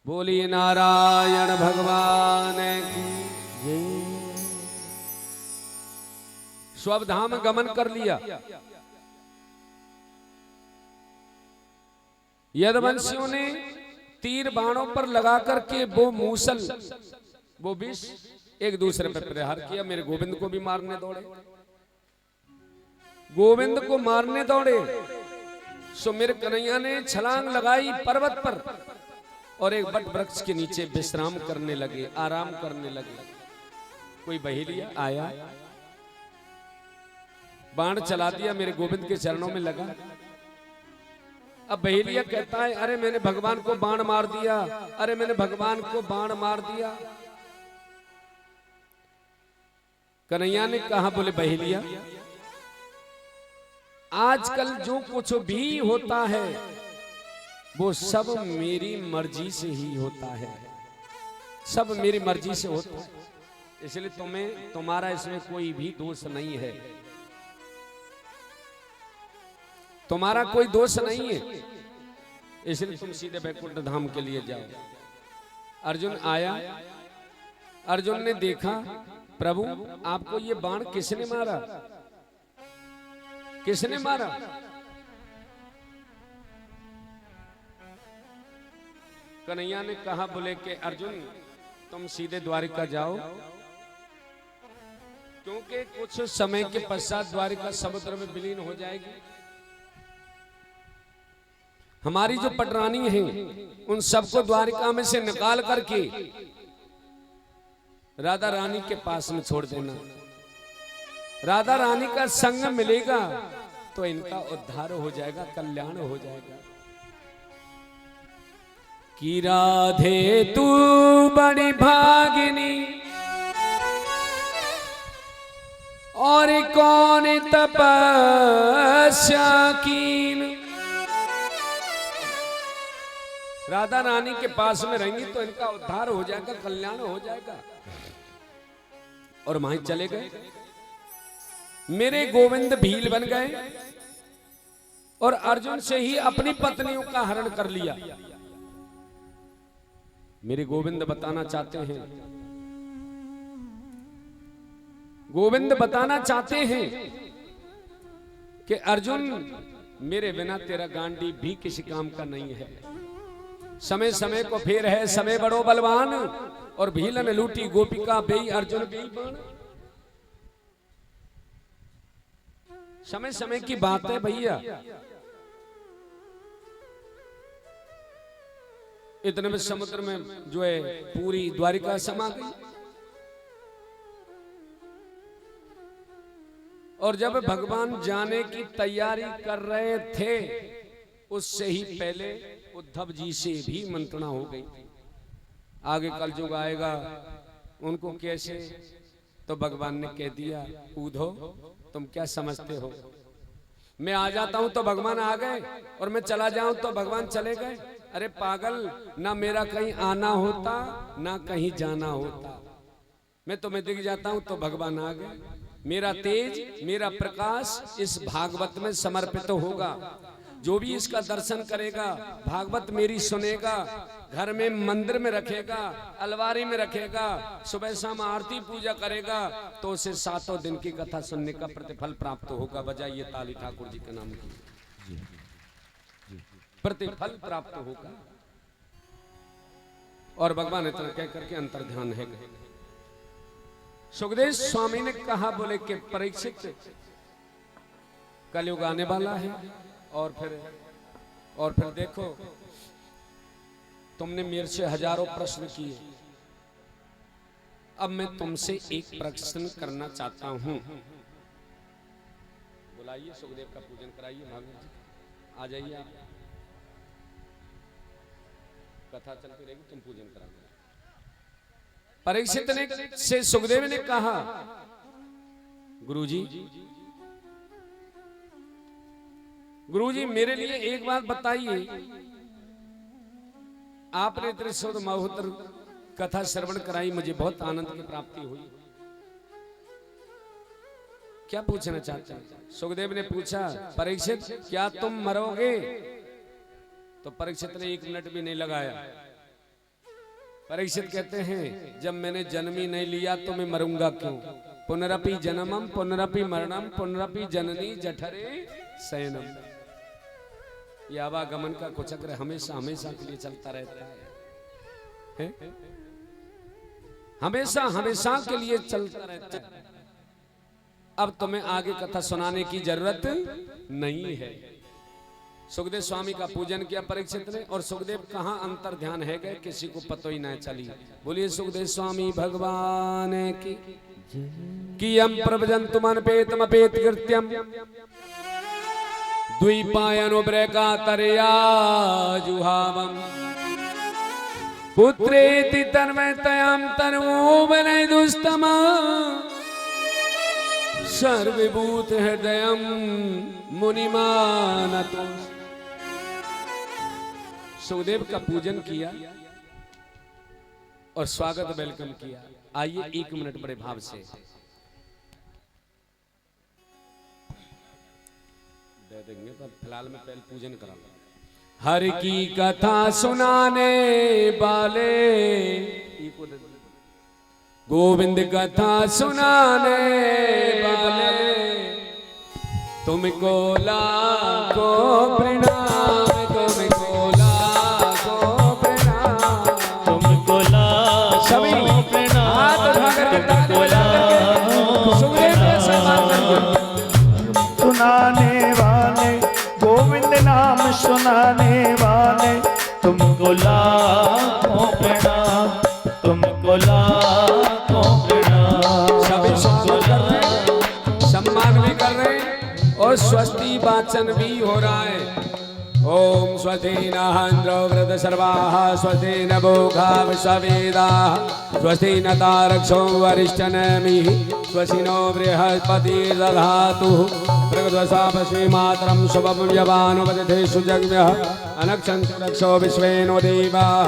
बोलिए नारायण भगवान की जय। स्वधाम गमन कर लिया। यदुवंशियों ने तीर बाणों पर लगा करके वो मूसल, वो विष एक दूसरे पर प्रहार किया। मेरे गोविंद को भी मारने दौड़े, गोविंद को मारने दौड़े। सो मेरे कन्हैया ने छलांग लगाई पर्वत पर और एक बट वृक्ष के नीचे विश्राम करने लगे, आराम करने लगे। कोई बहेलिया आया, बाण चला दिया, मेरे गोविंद के चरणों में लगा। अब बहेलिया कहता है, अरे मैंने भगवान को बाण मार दिया, अरे मैंने भगवान को बाण मार दिया। कन्हैया ने कहा, बोले बहेलिया आजकल जो कुछ भी होता है वो सब मेरी मर्जी से ही होता है, सब मेरी मर्जी से होता है। इसलिए तुम्हें, तुम्हारा इसमें कोई भी दोष नहीं है, तुम्हारा कोई दोष नहीं है। इसलिए तुम सीधे वैकुंठ धाम के लिए जाओ। अर्जुन आया, अर्जुन ने देखा, प्रभु आपको ये बाण किसने मारा, किसने मारा? कन्हैया ने कहा, बोले कि अर्जुन तुम सीधे द्वारिका जाओ, क्योंकि कुछ समय के पश्चात द्वारिका समुद्र में विलीन हो जाएगी। हमारी जो पटरानी है उन सबको द्वारिका में से निकाल करके राधा रानी के पास में छोड़ देना। राधा रानी का संग मिलेगा तो इनका उद्धार हो जाएगा, कल्याण हो जाएगा। कि राधे तू बड़ी भागिनी और कौन तपस्या कीन। राधा रानी के पास में रहेंगी तो इनका उद्धार हो जाएगा, कल्याण हो जाएगा। और वहीं चले गए। मेरे गोविंद भील बन गए और अर्जुन से ही अपनी पत्नियों का हरण कर लिया। मेरे गोविंद बताना चाहते हैं, गोविंद बताना चाहते हैं कि अर्जुन मेरे बिना तेरा गांडी भी किसी काम का नहीं है। समय समय को फेर है, समय बड़ो बलवान और भीलन लूटी गोपिका बेई अर्जुन बेई बाण। समय समय की बात है भैया। इतने में समुद्र में जो है पूरी द्वारिका समा गई। और जब भगवान जाने की तैयारी कर रहे थे उससे ही पहले उद्धव जी से भी मंत्रणा हो गई। आगे कलयुग आएगा, उनको कैसे? तो भगवान ने कह दिया, उद्धव तुम क्या समझते हो, मैं आ जाता हूं तो भगवान आ गए और मैं चला जाऊं तो भगवान चले गए। अरे पागल, ना मेरा कहीं आना होता ना कहीं जाना होता। मैं तुम्हें दिख जाता हूं तो भगवान आ गए। मेरा तेज, मेरा प्रकाश इस भागवत में समर्पित होगा। जो भी इसका दर्शन करेगा, भागवत मेरी सुनेगा, घर में मंदिर में रखेगा, अलमारी में रखेगा, सुबह शाम आरती पूजा करेगा, तो उसे 7 दिन की कथा सुनने का प्रतिफल प्राप्त होगा। बजाइए ताली ठाकुर जी के नाम की, प्रतिफल प्राप्त होगा। और भगवान इतना कह करके अंतर ध्यान है। सुखदेव स्वामी ने कहा, बोले कि परीक्षित, कलयुग आने वाला है, और फिर देखो, तुमने मेरे से हजारों प्रश्न किए, अब मैं तुमसे एक प्रश्न करना चाहता हूं। बुलाइए, सुखदेव का पूजन कराइए, भागवत जी आ जाइए आप। कथा चलती रहेगी, तुम पूजन कराओगे। परीक्षित ने से सुखदेव ने कहा, गुरुजी मेरे लिए एक बात बताइए, आपने इतने सुंदर महोत्तर कथा श्रवण कराई, मुझे बहुत आनंद की प्राप्ति हुई, क्या पूछना चाहते हैं? सुखदेव ने पूछा, परीक्षित क्या तुम मरोगे? तो परीक्षित ने 1 मिनट भी नहीं लगाया। परीक्षित कहते हैं, जब मैंने जन्म ही नहीं लिया तो मैं मरूंगा क्यों? पुनरपि जन्मम पुनरपि मरणम पुनरपि जननी जठरे शयनम। यह आवागमन का कुचक्र हमेशा हमेशा के लिए चलता रहता है, हमेशा हमेशा के लिए चलता रहता है। अब तुम्हें आगे कथा सुनाने की जरूरत नहीं है। सुखदेव स्वामी का पूजन किया परीक्षित ने, और सुखदेव कहाँ अंतर ध्यान है गए, किसी को पतो ही ना चली। बोलिए सुखदेव स्वामी भगवान की कियम प्रभजन्तु मनपेतम अपेत कृत्यम द्विपायनुब्रेकातरया जुहावम पुत्रेति तन्मयतयं तनुवने दुस्तमा सर्वभूत हृदयं मुनिमानतो। सुखदेव का पूजन किया और स्वागत वेलकम किया। आइए 1 मिनट बड़े भाव से दे देंगे, पर फिलहाल में पहले पूजन करा। हर की कथा सुनाने वाले, गोविंद कथा सुनाने वाले, तुमको लाखों प्रणाम, तुमको लाखों प्रणाम, तुमको लाखों प्रणाम, तुमको लाखों सुनाने वाले, गोविंद नाम सुनाने वाले, तुमको लाखों प्रणाम, तुमको लाखों प्रणाम। सभी स्वागत कर रहे हैं, सम्मान भी कर रहे हैं, और स्वस्ति वाचन भी हो रहा है। ओम स्वस्ति नः इंद्रो वृद्ध सर्वाः, स्वस्ति न भोगा विश्ववेदाः, स्वस्ति न तारक्षो वरिष्ठनेमिः, स्वस्ति नो बृहस्पतिर्दधातु प्रगद्वसापश्री मातरं शुभं यवानुपतिथेषु जग्म्यः अनक्षन्तु रक्षो विश्वेनो देवाः।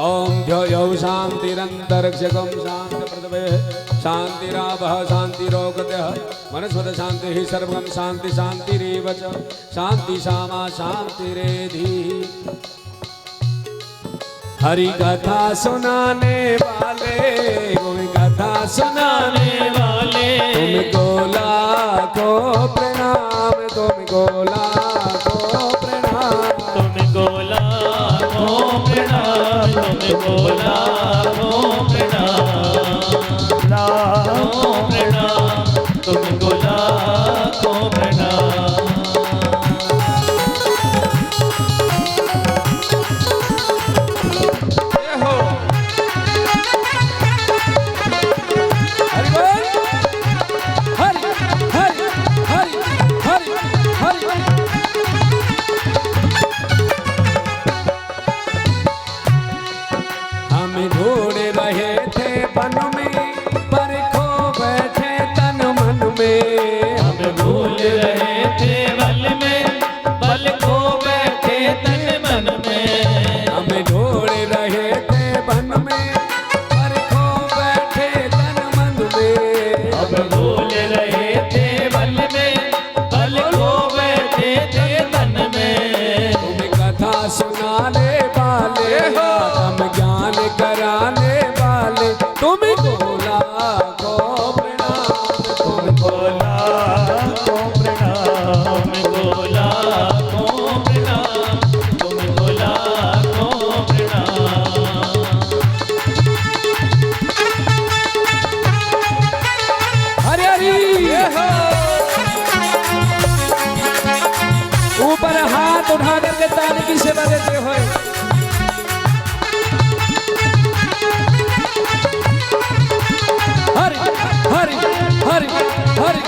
ओम ध्यो शान्तिरन्तरिक्षकं शान्तिप्रदवे शान्तिरावः शान्तिरोगतः मनस्वत शान्तिः सर्वं शान्ति शान्तिरेव च शान्ति सामा शान्तिरेधि। हरि कथा सुनाने वाले, गोविंद कथा सुनाने वाले, तुमको लाखों प्रणाम, तुमको लाखों प्रणाम, तुमको लाखों प्रणाम, तुमको लाखों प्रणाम, लाखों प्रणाम, तुमको लाखों प्रणाम। हम ढूंढ रहे तुमको लाखों प्रणाम, तुमको लाखों प्रणाम। हरे हरी ऊपर हाथ उठा करके ताली की सेवा देते हुए हरि हरि हरि हरि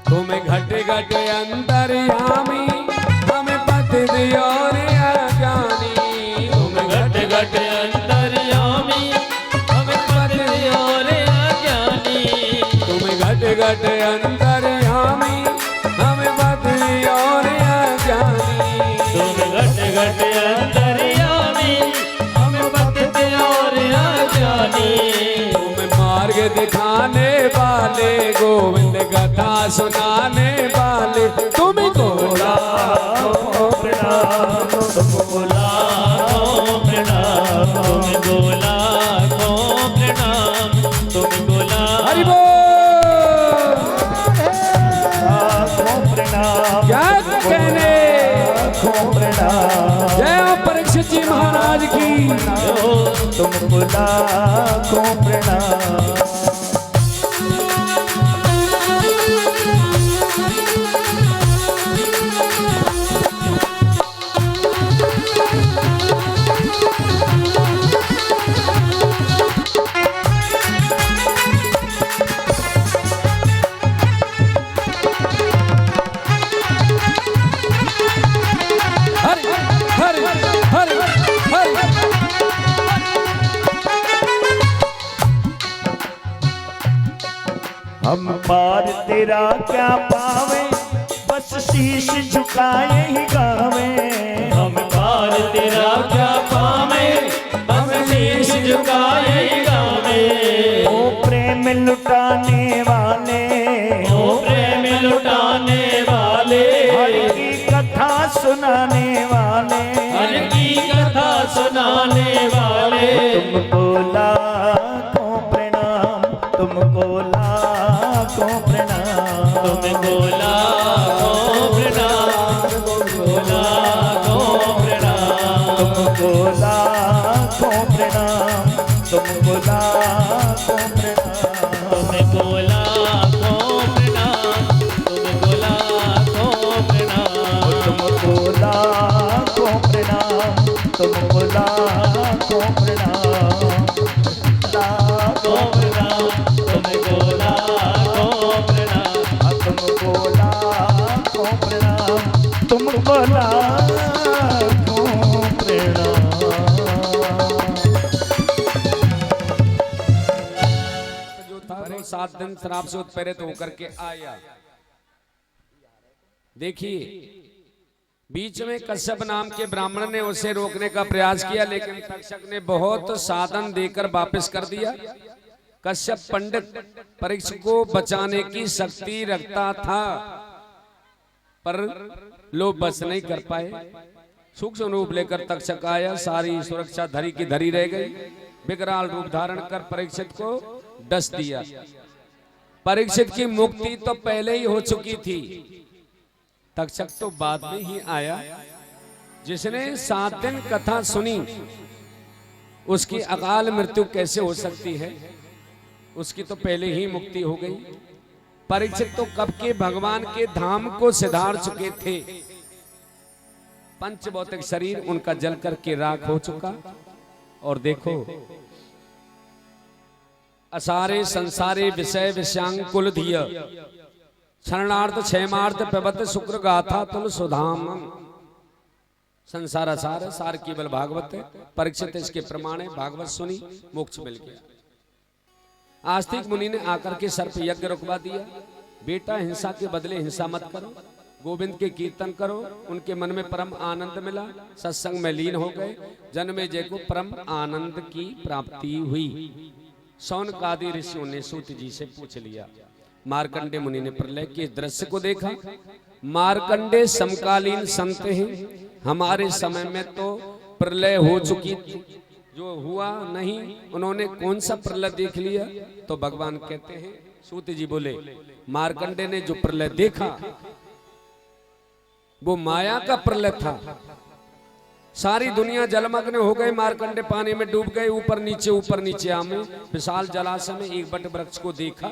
तुम्हें घटे घटे अंतर्यामी हमें पति दियो रे अज्ञानी। तुम्हें घट घट अंतर्यामी हमें पति दियो रे अज्ञानी। तुम्हें घटे घटे अंतर्यामी हमें पति दियो रे अज्ञानी। तुम्हें घट घट अंतर्यामी हमें पति दियो रे अज्ञानी। तुम्हें मार्ग दिखाने वाले गोविंद कथा सुनाने वाले तुमको लाखों प्रणाम तुमको लाखों प्रणाम, तुमको लाखों प्रणाम, तुमको हरि बोल। लाखों प्रणाम क्या कहने लाखों प्रणाम जय हो परीक्षित जी महाराज की। तुमको लाखों प्रणाम। हरि हरि हरि हरि हम पार तेरा क्या पावे बस शीश झुकाए ही गावे। हम पार तेरा क्या पावे हम शीश झुकाए गावे। ओ प्रेम लुटाने वाले ओ प्रेम लुटाने वाले, हरि की कथा सुनाने वाले हर की कथा सुनाने वाले। तुमको लाखों प्रणाम तुमको लाखों प्रणाम। तुमको लाखों प्रणाम, तुमको लाखों प्रणाम, तुमको लाखों प्रणाम तुमको लाखों प्रणाम। तुमको लाखों प्रणाम, तुमको लाखों प्रणाम, तुमको लाखों प्रणाम तुमको लाखों प्रणाम। लाखों प्रणाम, तुमको लाखों प्रणाम। तुमको लाखों प्रणाम तुमको लाखों प्रणाम। जो था वो 7 दिन शराब से उत्प्रेरित होकर के आया। देखिए बीच में कश्यप नाम के ब्राह्मण ने उसे रोकने का प्रयास किया, लेकिन तक्षक ने बहुत साधन देकर वापस कर दिया। कश्यप पंडित परीक्षित को बचाने की शक्ति रखता था, पर लोग बच नहीं कर पाए। सूक्ष्म रूप लेकर तक्षक आया, सारी सुरक्षा धरी की धरी रह गई। विकराल रूप धारण कर परीक्षित को डस दिया। परीक्षित की मुक्ति तो पहले ही हो चुकी थी, तक्षक तो बाद में ही आया। जिसने 7 दिन कथा सुनी उसकी अकाल मृत्यु कैसे हो सकती है? उसकी तो पहले ही मुक्ति हो गई। परीक्षित तो कब के भगवान के धाम को सिधार चुके थे। पंच भौतिक शरीर उनका जल करके राख हो चुका। और देखो असारे संसारे विषय विषयांग कुल धिय शरणार्थ क्षेमार्थ पिबत शुक्र गाथा तुल सुधाम। संसार सार सार केवल भागवत है। परीक्षित इसके प्रमाणे भागवत सुनी, मोक्ष मिल गया। आस्तिक मुनि ने आकर के सर्प यज्ञ रुकवा दिया। बेटा हिंसा के बदले हिंसा मत करो, गोविंद के कीर्तन करो। उनके मन में परम आनंद मिला, सत्संग में लीन हो गए। जन्मेजय को परम आनंद की प्राप्ति हुई। शौनक आदि ऋषियों ने सूत जी से पूछ लिया, मार्कंडे मुनि ने प्रलय के दृश्य को देखा। मार्कंडे समकालीन संत हैं, हमारे समय में तो प्रलय हो चुकी थी, जो हुआ नहीं उन्होंने कौन सा प्रलय देख लिया। तो भगवान कहते हैं, सूत जी बोले मार्कंडे ने जो प्रलय देखा वो माया का प्रलय था। सारी दुनिया जलमग्न हो गए, मार्कंडे पानी में डूब गए, ऊपर नीचे आमे विशाल जलाशय में एक बट वृक्ष को देखा,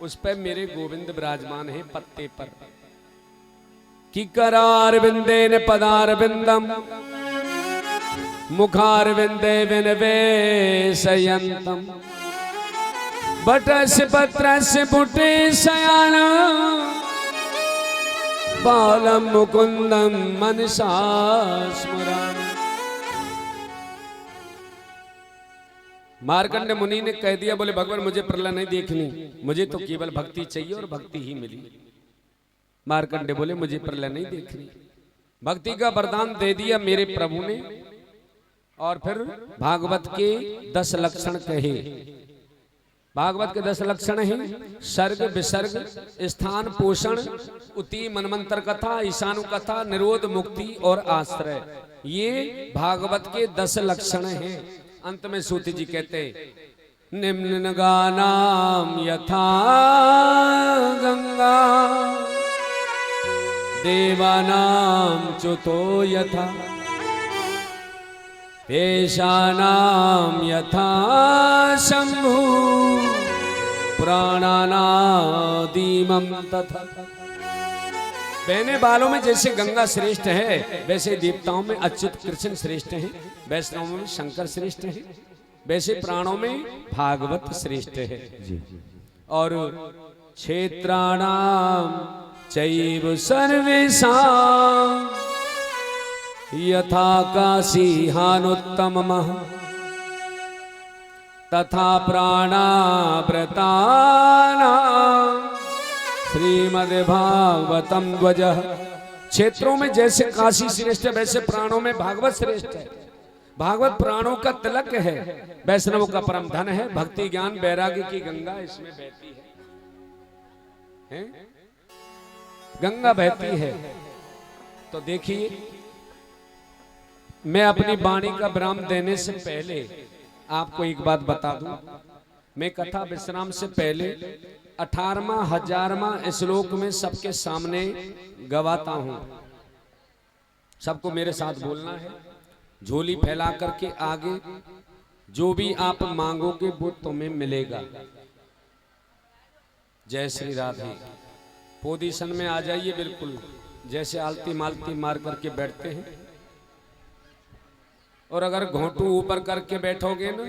उस पर मेरे गोविंद विराजमान है पत्ते पर। कि करार विंदे न पदार विंदम मुखार विंदे विनवे सयंतम बटस पत्रस बुटे सयाना बालम मुकुंदम मनसा स्मरण। मार्कंड मुनि ने कह दिया, बोले भगवान मुझे प्रलय नहीं देखनी, मुझे तो केवल भक्ति चाहिए और भक्ति ही मिली। मार्कंडे बोले मुझे प्रलय नहीं देखनी, भक्ति का वरदान दे दिया मेरे प्रभु ने। और फिर भागवत के 10 लक्षण कहे। भागवत के 10 लक्षण हैं सर्ग विसर्ग स्थान पोषण उति मनमंत्र कथा ईशानु कथा निरोध मुक्ति और आश्रय, ये भागवत के 10 लक्षण हैं। अंत में सूत जी कहते निम्न गानाम यथा गंगा देवानाम च्युतो यथा पेशानाम यथा शंभु प्राणानादीमं तथा। बहने बालों में जैसे गंगा श्रेष्ठ है, वैसे देवताओं में अच्युत कृष्ण श्रेष्ठ हैं, वैष्णवों में शंकर श्रेष्ठ हैं, वैसे प्राणों में भागवत श्रेष्ठ है। और क्षेत्राणाम चैव सर्वेषां यथा काशी हानुत्तमः तथा प्राणाव्रतानां श्रीमद्भागवतम ध्वजः। क्षेत्रों में जैसे काशी श्रेष्ठ है, वैसे प्राणों में भागवत श्रेष्ठ है। भागवत प्राणों का तिलक है, वैष्णवों का परम धन है। भक्ति ज्ञान वैराग्य की गंगा इसमें बहती है? गंगा बहती है। तो देखिए, मैं अपनी वाणी का विराम देने से पहले आपको एक बात बता दूं। मैं कथा विश्राम से पहले 18वां 1000वां श्लोक में सबके सामने गवाता हूं। सबको मेरे साथ बोलना है, झोली फैला करके आगे जो भी आप मांगोगे वो तुम्हें मिलेगा। जय श्री राधे। पोजीशन में आ जाइए, बिल्कुल जैसे आलती मालती मार करके बैठते हैं। और अगर घोंटू ऊपर करके बैठोगे ना,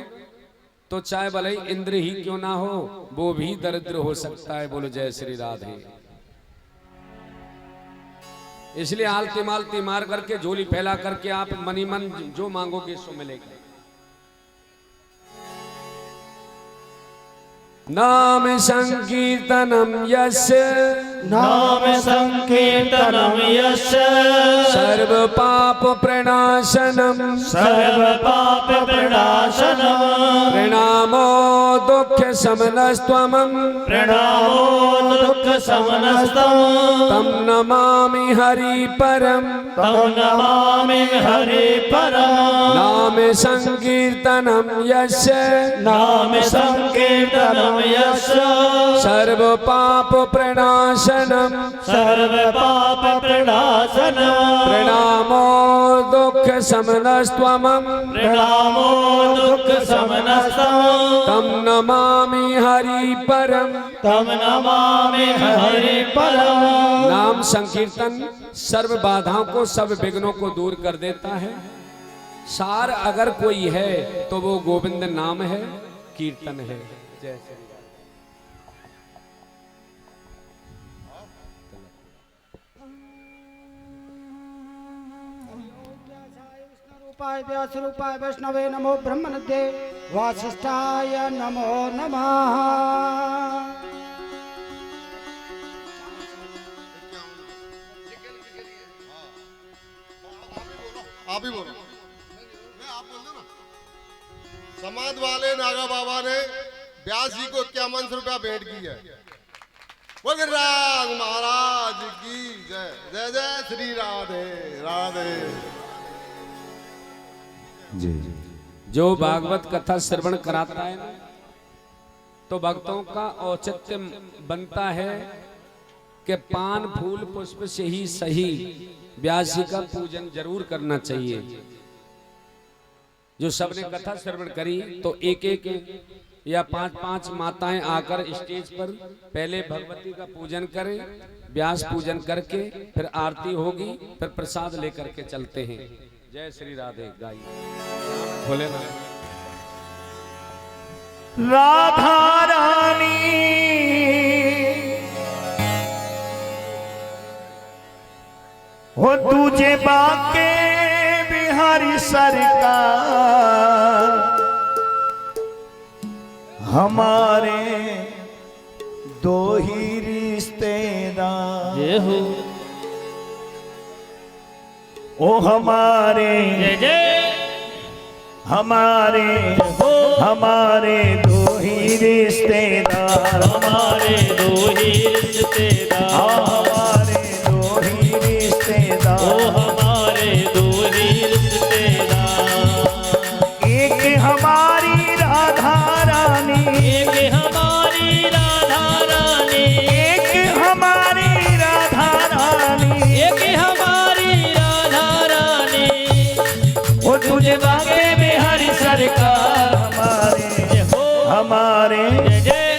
तो चाहे भले ही इंद्र ही क्यों ना हो, वो भी दरिद्र हो सकता है। बोलो जय श्री राधे। इसलिए आलती मालती मार करके झोली फैला करके आप मनी मन जो मांगोगे सो मिलेगा। नाम संकीर्तनम यस्य नाम संकीर्तनम यस्य सर्व पाप प्रणाशनम सर्व पाप प्रणाशनम प्रणामो दुख शमनस्त्वम प्रणामो दुख शमनस्त्वम तम नमामि हरि परम तम नमामि हरि परम नाम संकीर्तनम यस्य नाम संकीर्तनम यस्य सर्व पाप प्रणाशनम सर्व पाप प्रणाशनम प्रणामो दुख शमनस्त्वम प्रणामो दुख शमनस्त्वम तम नमामि हरि परम। तम नमामि हरि परम। नाम संकीर्तन सर्व बाधाओं को सब विघ्नों को दूर कर देता है। सार अगर कोई है तो वो गोविंद नाम है, कीर्तन है। जय श्री रूपाय व्यास रूपाय वैष्णवे नमो ब्रह्मनिधे वासिष्ठाय नमो नमः। आप ही बोलो, मैं आप बोल दो ना। समाज वाले नागा बाबा ने व्यास जी को 51 रुपया भेंट की है। बोल राग महाराज की जय। जय जय श्री राधे राधे। जो भागवत कथा श्रवण कराता है ना, तो भक्तों का औचित्य बनता है कि पान फूल पुष्प से ही सही व्यास जी का पूजन जरूर करना चाहिए। जो सबने कथा श्रवण करी तो एक एक या 5-5 माताएं आकर स्टेज पर पहले भगवती का पूजन करें, व्यास पूजन करके फिर आरती होगी, फिर प्रसाद लेकर के चलते हैं। जय श्री राधे गाई भोलेनाथ। राधा रानी हो तुझे बाके बिहारी सरकार, हमारे दो ही रिश्तेदार। जय हो ओ हमारे जय जय हमारे हमारे दो ही रिश्तेदार, हमारे दो ही रिश्तेदार, हमारे दो ही ओ रिश्तेदार। हमारे दो ही रिश्तेदार। एक हमारी राधा रानी, एक हमारी राधा रानी, एक हमारी राधा रानी, एक हमारी राधा रानी। वो तुझे बाके बिहारी सरकार, हमारे हमारे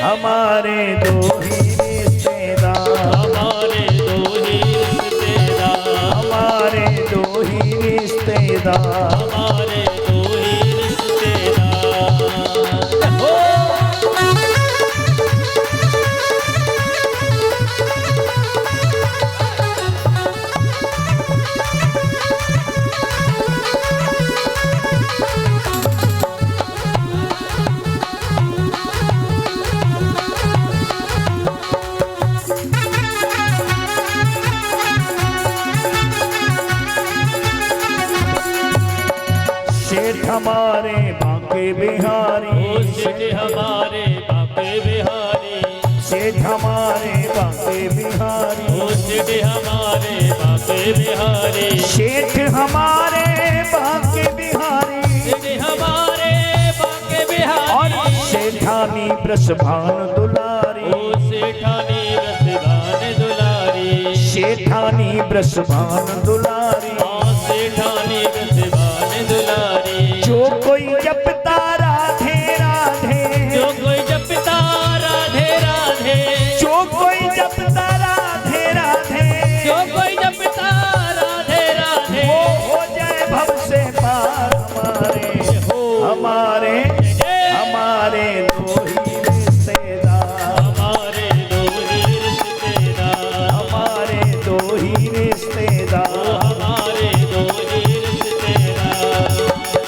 हमारे दो ही रिश्तेदार, हमारे दो ही रिश्तेदार, हमारे दो ही रिश्तेदार। हमारे दो ही रिश्तेदार। हो शेठ हमारे बाके बिहारी, सेठ हमारे बाके बिहारी, शेठ हमारे बाके बिहारी, ओ सेठ हमारे बाके बिहारी, शेठ हमारे बाके बिहारी। सेठ हमारे बाके और बिहारी, शेठानी ब्रसभान दुलारी, ओ सेठानी रसदान दुलारी, शेठानी ब्रसभान दुलारी। ओ सेठानी रसदान दुलारी। जो कोई जपता राधे राधे, जो कोई जपता राधे राधे, जो कोई जपता राधे राधे, जो कोई जपता राधे राधे, वो हो जाए भव से पार। हमारे हमारे दो ही रिश्तेदार, हमारे दो ही रिश्तेदार, हमारे दो ही रिश्तेदार। हमारे दो ही रिश्तेदार।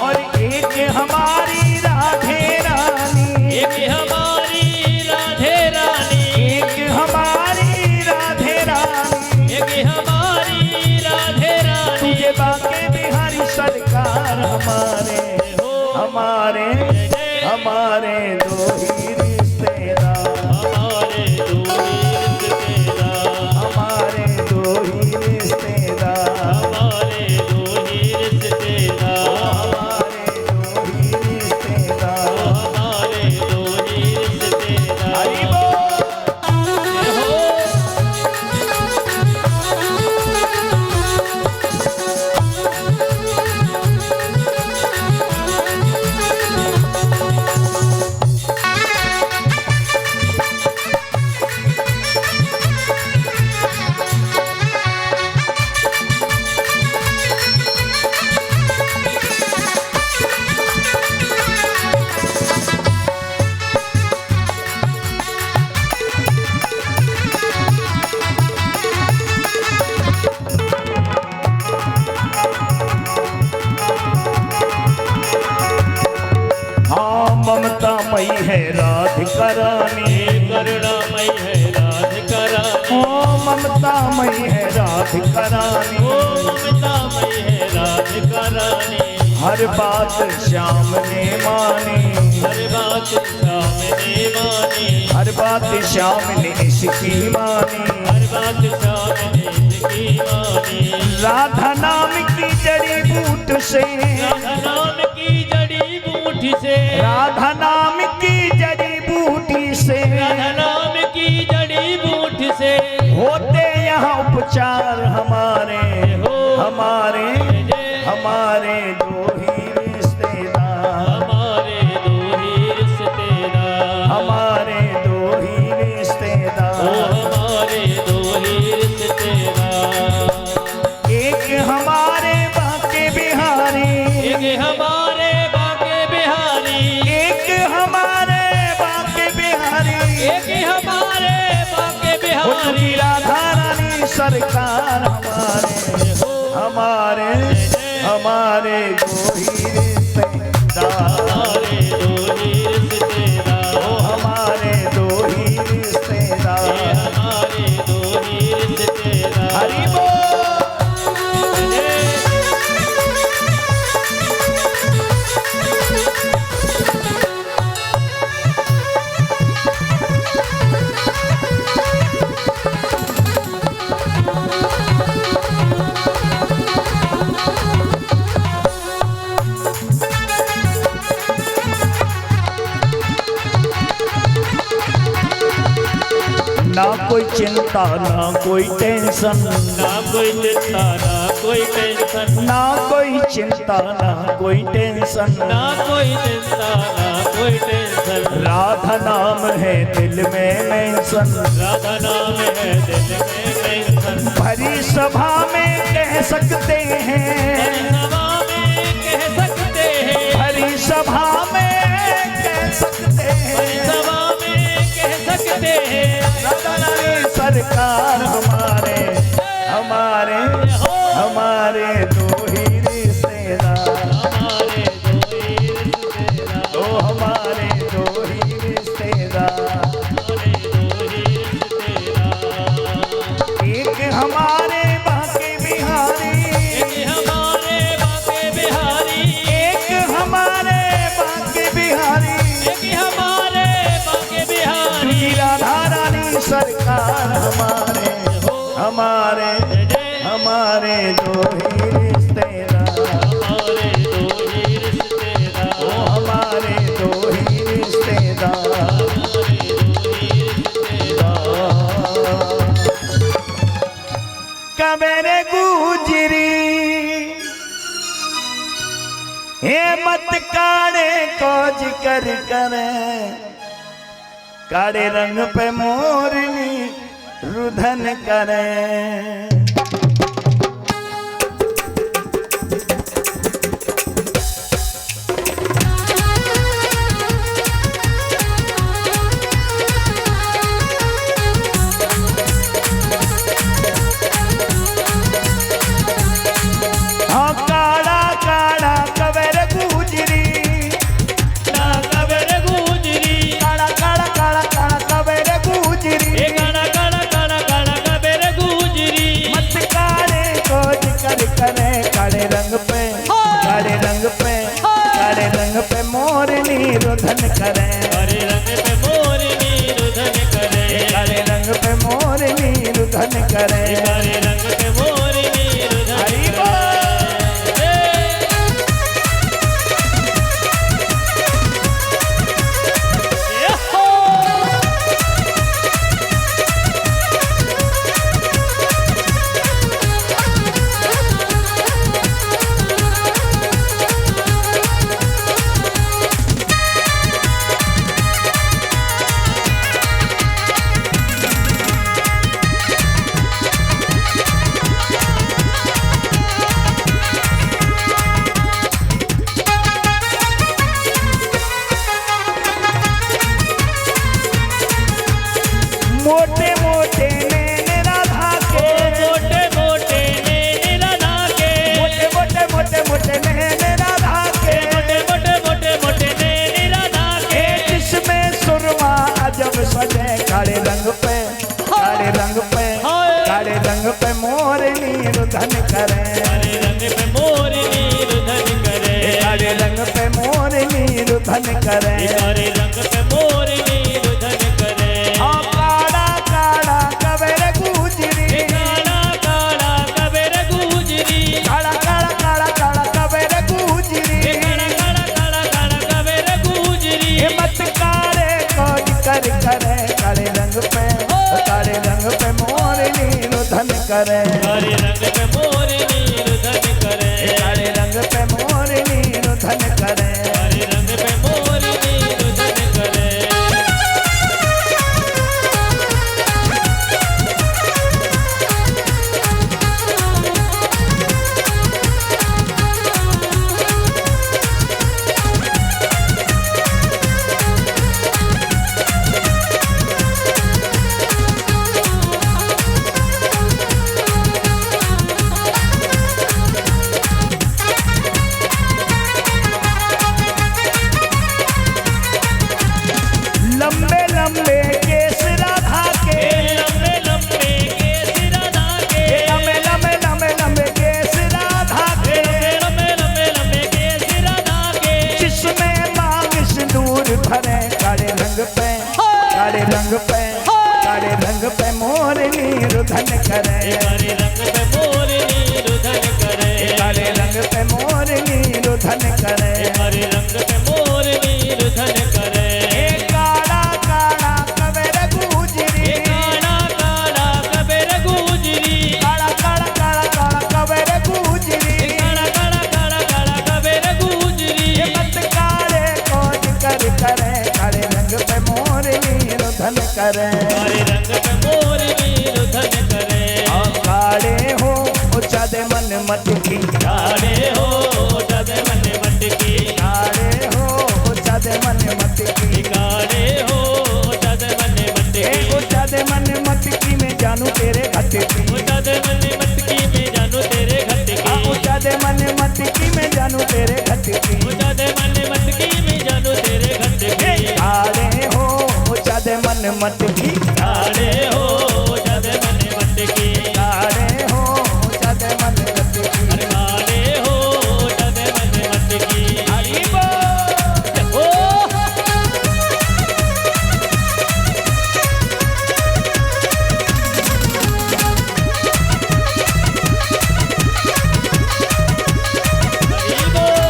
और एक हमारी राधे रानी, एक हमारी राधे रानी, एक हमारी राधे रानी, एक हमारी राधे रानी। तुझे बाके बिहारी सरकार, हमारे हमारे हमारे दो ही रिश्तेदार, हमारे दो ही रिश्तेदार, हमारे दो ही रिश्तेदार, हमारे दो ही रिश्तेदार, हमारे दो ही रिश्तेदार। हमारे दो ही रिश्तेदार। हरि बोल। करुणामयी है राधिका रानी, करुणामयी है राधिका रानी, ओ ममतामयी है राधिका रानी, ओ ममतामयी है राधिका रानी। हर बात श्याम ने मानी, हर बात श्याम ने मानी, हर बात श्याम ने इसकी मानी, हर बात श्याम ने इसकी मानी। राधा नाम की जड़ी बूट से, राधा नाम की जड़ी बूटी से, राधा नाम की जड़ी बूटी से, राधा नाम की जड़ी बूटी से होते यहाँ उपचार हमारे, हमारे हमारे दो ही रिश्तेदार, हमारे दो ही रिश्तेदार, हमारे दो ही ओ रिश्तेदार। हमारे दो ही रिश्तेदार। एक हमारे बाके बिहारी, एक हमारे बाके बिहारी, एक हमारे बाके बिहारी, एक हमारे बाके उनकी बिहारी। राधा रानी सरकार हमारे, हमारे दो ही रिश्तेदार, हमारे दो ही रिश्तेदार, ओ हमारे दो ही ये रिश्तेदार। हमारे दो ही रिश्तेदार। हरि बोल। ना कोई चिंता ना कोई टेंशन, ना कोई चिंता ना कोई टेंशन, ना कोई चिंता ना कोई टेंशन, ना कोई चिंता ना कोई टेंशन। राधा नाम है दिल में मेंशन, राधा नाम है दिल में मेंशन। भरी सभा में कह सकते हैं, सभा में कह सकते हैं, भरी सभा में कह सकते हैं, सभा में कह सकते हैं। राधा रानी सरकार हमारे, हमारे हमारे दो ही रिश्तेदार, हमारे दो ही रिश्तेदार, ओ हमारे दो ही रिश्तेदार। हमारे दो ही रिश्तेदार। एक हमारे बाके बिहारी, एक हमारे बाके बिहारी, एक हमारे बाके बिहारी, एक हमारे बाके बिहारी। उनकी राधा रानी सरकार हमारे, हमारे हमारे दो ही रिश्तेदार, हमारे दो ही रिश्तेदार, ओ हमारे दो ही रिश्तेदार। हमारे दो ही रिश्तेदार। कबरे गुजरी हे मत काड़े कोज कर करे, काड़े रंग पे मोरनी रुधन करे। हाँ काड़ा काड़ा कबर गुजरी, ना कबर गुजरी, काड़ा काड़ा काड़ा काड़ा कबर गुजरी, ए काड़ा काड़ा काड़ा काड़ा कबर गुजरी। मत काड़े कोज कर करे, काले रंग पे, काले रंग पे, काले रंग पे मोरनी रुधन करे, हरे रंग पे मोरनी रुधन करे, काले रंग पे मोरनी रुधन करे। हरे रंग पे मोरनी रुधन हरि करे। बोल। मोटे मोटे नैन राधा के, मोटे मोटे नैन राधा के, मोटे मोटे मोटे मोटे नैन राधा के, मोटे मोटे मोटे मोटे नैन राधा के। जिसमें सुरमा अजब सजे, काले रंग पे, काले रंग पे, काले रंग पे मोरनी रुधन करे, हरे रंग पे मोरनी रुधन करे, पे मोरनी रुदन करे, काले रंग पे मोरनी रुदन करे। काड़ा काड़ा कबेर गुजरी, काला काला कबेर गुजरी, काड़ा काड़ा काड़ा काड़ा कबेर गुजरी, काला काला काला काला कबेर गुजरी। मत काले कोज कर करे, काले रंग पे मोरनी रुदन करे, काले रंग पे मोरनी रुदन करे, काले रंग पे मोरनी रुदन करे। काले रंग पे मोरनी रुदन करे। लंबे लंबे केस राधा के, लंबे लंबे केस राधा के, लंबे लंबे लंबे लंबे केस राधा के, लंबे लंबे लंबे केस राधा के। जिसमें मांग सिंदूर भरे, काले रंग पे मोरनी रुदन करे, काले रंग पे मोरनी रुदन करे, काले रंग पे मोरनी रुदन करे। काले रंग पे मोरनी रुदन करे। काड़ा काड़ा कबेर गुजरी, काला काला कबेर गुजरी, काड़ा काड़ा काड़ा काड़ा कबेर गुजरी, काला काला काला काला कबेर गुजरी। मत काले कोज कर करे, काले रंग पे मोरनी रुदन करे। काले रंग पे मोरनी रुदन करे। काले हो उचादे मन मटकी, काले हो जद मन मटकी, काले हो उचादे मन मटकी, काले हो जद मन मटकी, उचादे मन मटकी में जानू तेरे घटकी, जद मन मटकी में जानू तेरे घट की, उचादे मन मटकी में जानू तेरे घटकी। जद मन मटकी में जानू तेरे घट की। काले हो उचादे मन मटकी, काले हो जद मन मटकी, काले हो उचादे मन मटकी। अरे काले हो जद मन मटकी। हरि बोल। ओ हरि बोल।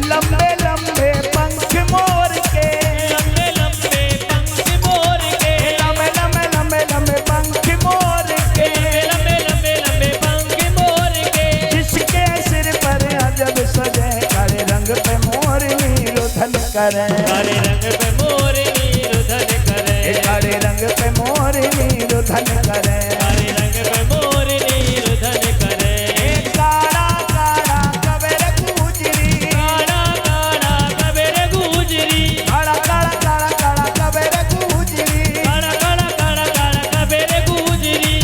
लंबे लंबे पंख मोर के, लंबे लंबे पंख मोर के, लंबे लंबे लंबे लंबे पंख मोर के, लंबे लंबे लंबे पंख मोर के। जिसके सिर पर अजब सजे, काले रंग पे मोरनी रुदन करे, काले रंग पे मोरनी रुदन करे, काले रंग पे मोरनी रुदन करे। काले रंग पे मोरनी रुदन करे। काड़ा काड़ा कबेर गुजरी, काला काला कबेर गुजरी, काड़ा काड़ा काड़ा काड़ा कबेर गुजरी, काला काला काला काला कबेर गुजरी।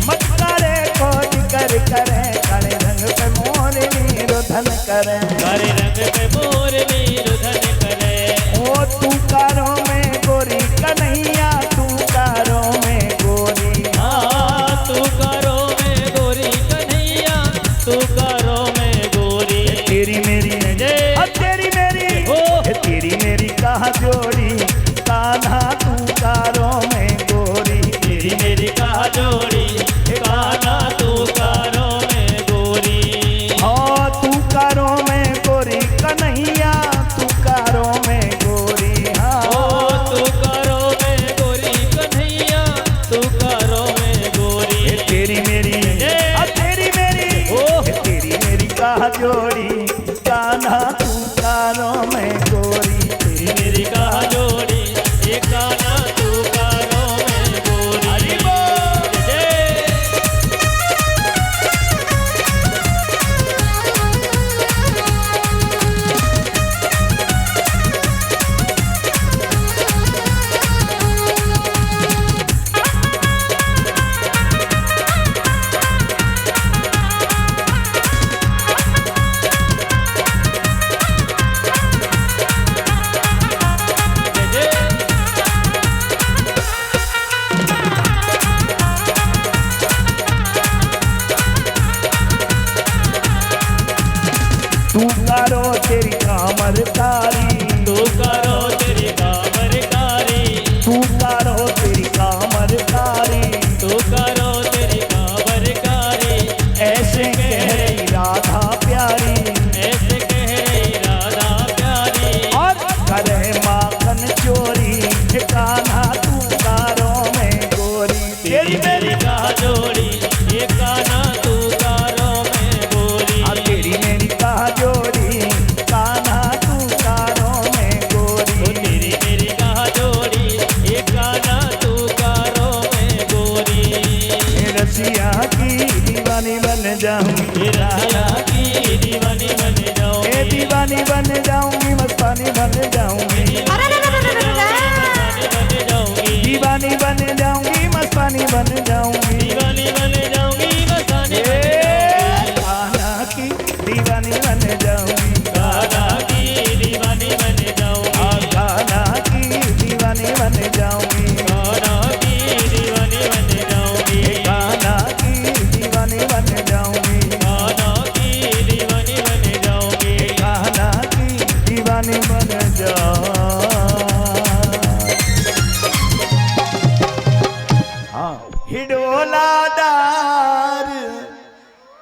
मत काले कोज कर करे, काले रंग पे मोरनी रुदन करे। काले रंग पे मोरनी रुदन करे। ओ तू कारों में गोरी कन्हैया, तू कारों में गोरी, हाँ तू करो में गोरी कन्हैया, तू करो में गोरी। तेरी मेरी जय। तेरी मेरी ओ। तेरी मेरी कहा जोड़ी, कान्हा तू कारों में गोरी, तेरी मेरी कहा जोड़ी, कान्हा तू करो में गोरी। हाँ तू कारों में गोरी कन्हैया, तू कारों में गोरी। ओ हाँ तू करो में गोरी कन्हैया, तू करो में गोरी। तेरी मेरी तेरी मेरी तेरी मेरी कहा जोड़ी, कान्हा तू कारों में गोरी, तेरी मेरी कहा कान्हा तू कारों में गोरी तेरी मेरी कहा जोड़ी ये कान्हा तू कारों में गोरी तेरी मेरी कहा जोड़ी कान्हा तू कारों में गोरी तेरी मेरी कहा जोड़ी ये कान्हा तू कारों में गोरी रसिया की दीवानी बन जाऊंगी राया की दीवानी बन जाऊं दीवानी बन जाऊंगी मस्तानी बन जाऊंगी दीवानी बन जाऊंगी मस्तानी बन जाऊंगी दीवानी बन जाऊंगी मस्तानी कान्हा की दीवानी बन जाऊंगी कान्हा की दीवानी बन जाऊंगी कान्हा की दीवानी बन जाऊंगी कान्हा की दीवानी बन जाऊंगी कान्हा की दीवानी बन जाऊंगी कान्हा की दीवानी बन जाऊंगी कान्हा की दीवानी बन जाऊं हिडोलादार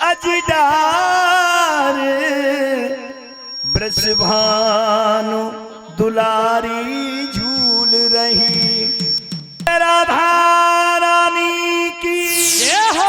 अजदार ब्रजभानु दुलारी झूल रही राधा रानी की जय हो।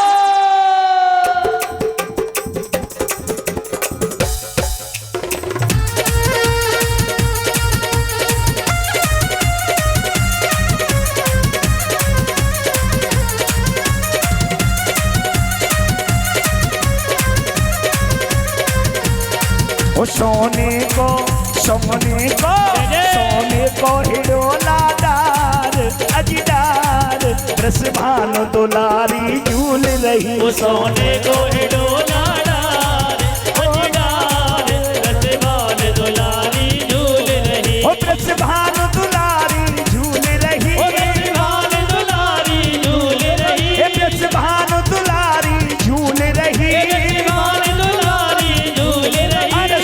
सोने को हिडोलादार अजदार ब्रजभानु दुलारी झूल रही सोने को हिडोलादार अजदार ब्रजभानु दुलारी झूल रही ब्रजभानु दुलारी झूल रही ब्रजभानु दुलारी झूल रही ब्रजभानु दुलारी झूल रही ब्रजभानु दुलारी झूल रही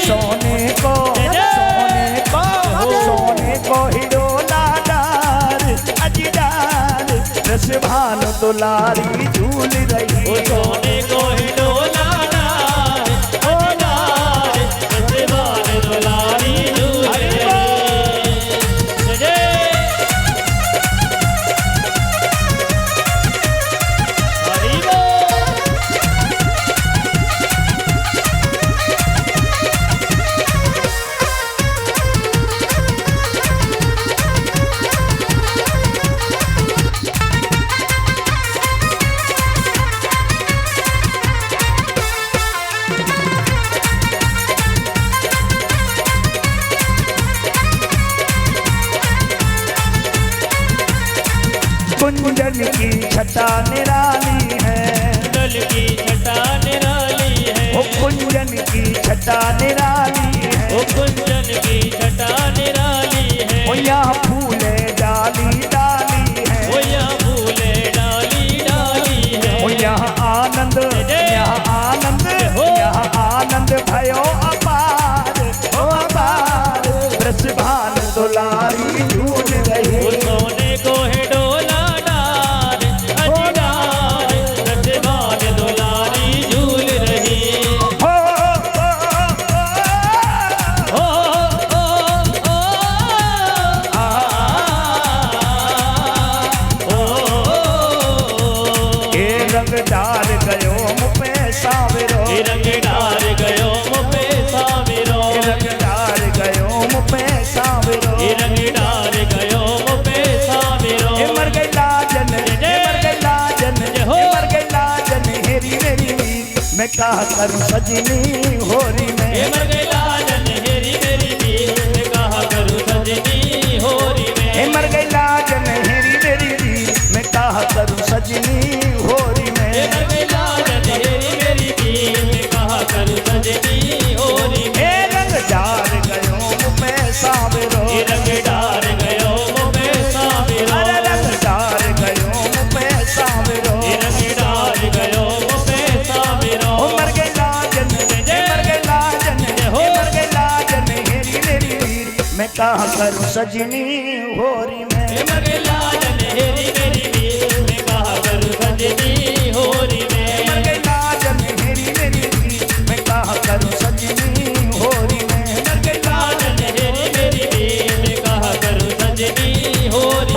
सोने को हिडोलादार अजदार ब्रजभानु दुलारी झूल रही सोने को हिडोलादार अजदार ब्रजभानु दुलारी झूल रही हरि बोल कुंजन की छटा निराली है दल की छटा निराली है ओ कुंजन की छटा निराली है ओ कुंजन की छटा निराली है ओ यहाँ फूले डाली डाली है ओ यहाँ फूले डाली डाली है ओ यहाँ आनंद भयो अपार ओ अपार ब्रजभानु दुलारी झूल रही ओ सोने को हिडोलादार अजदार ब्रजभानु दुलारी झूल रही हो ओ ओ ओ ए रंगदार गयो मुपे सावरो रंगदार गयो मुपे सावरो रंगदार गयो मुपे सावरो रंगदार गयो मुपे सावरो मर गई लाजन हेरी मेरी मैं कहा करूं सजनी होरी में मर गई लाजन हेरी मेरी वीर मैं कहा करूं सजनी होरी में मर गई लाजन हेरी मेरी वीर मैं कहा करूं सजनी होरी में मर गई लाजन हेरी मेरी वीर मैं कहा करूं सजनी होरी में रंगदार गयो मुपे सावरो रंगदार गयो मुपे सावरो रंगदार गयो मुपे सावरो रंगदार गयो मुपे सावरो मर गई लाजन हेरी मेरी वीर मैं कहा करूं सजनी होरी में मर गई लाजन हेरी मेरी वीर मैं कहा करूं सजनी होरी में मर गई लाजन हेरी मेरी वीर मैं कहा करूं सजनी होरी में मर गई लाजन हेरी मेरी वीर मैं कहा करूं सजनी होरी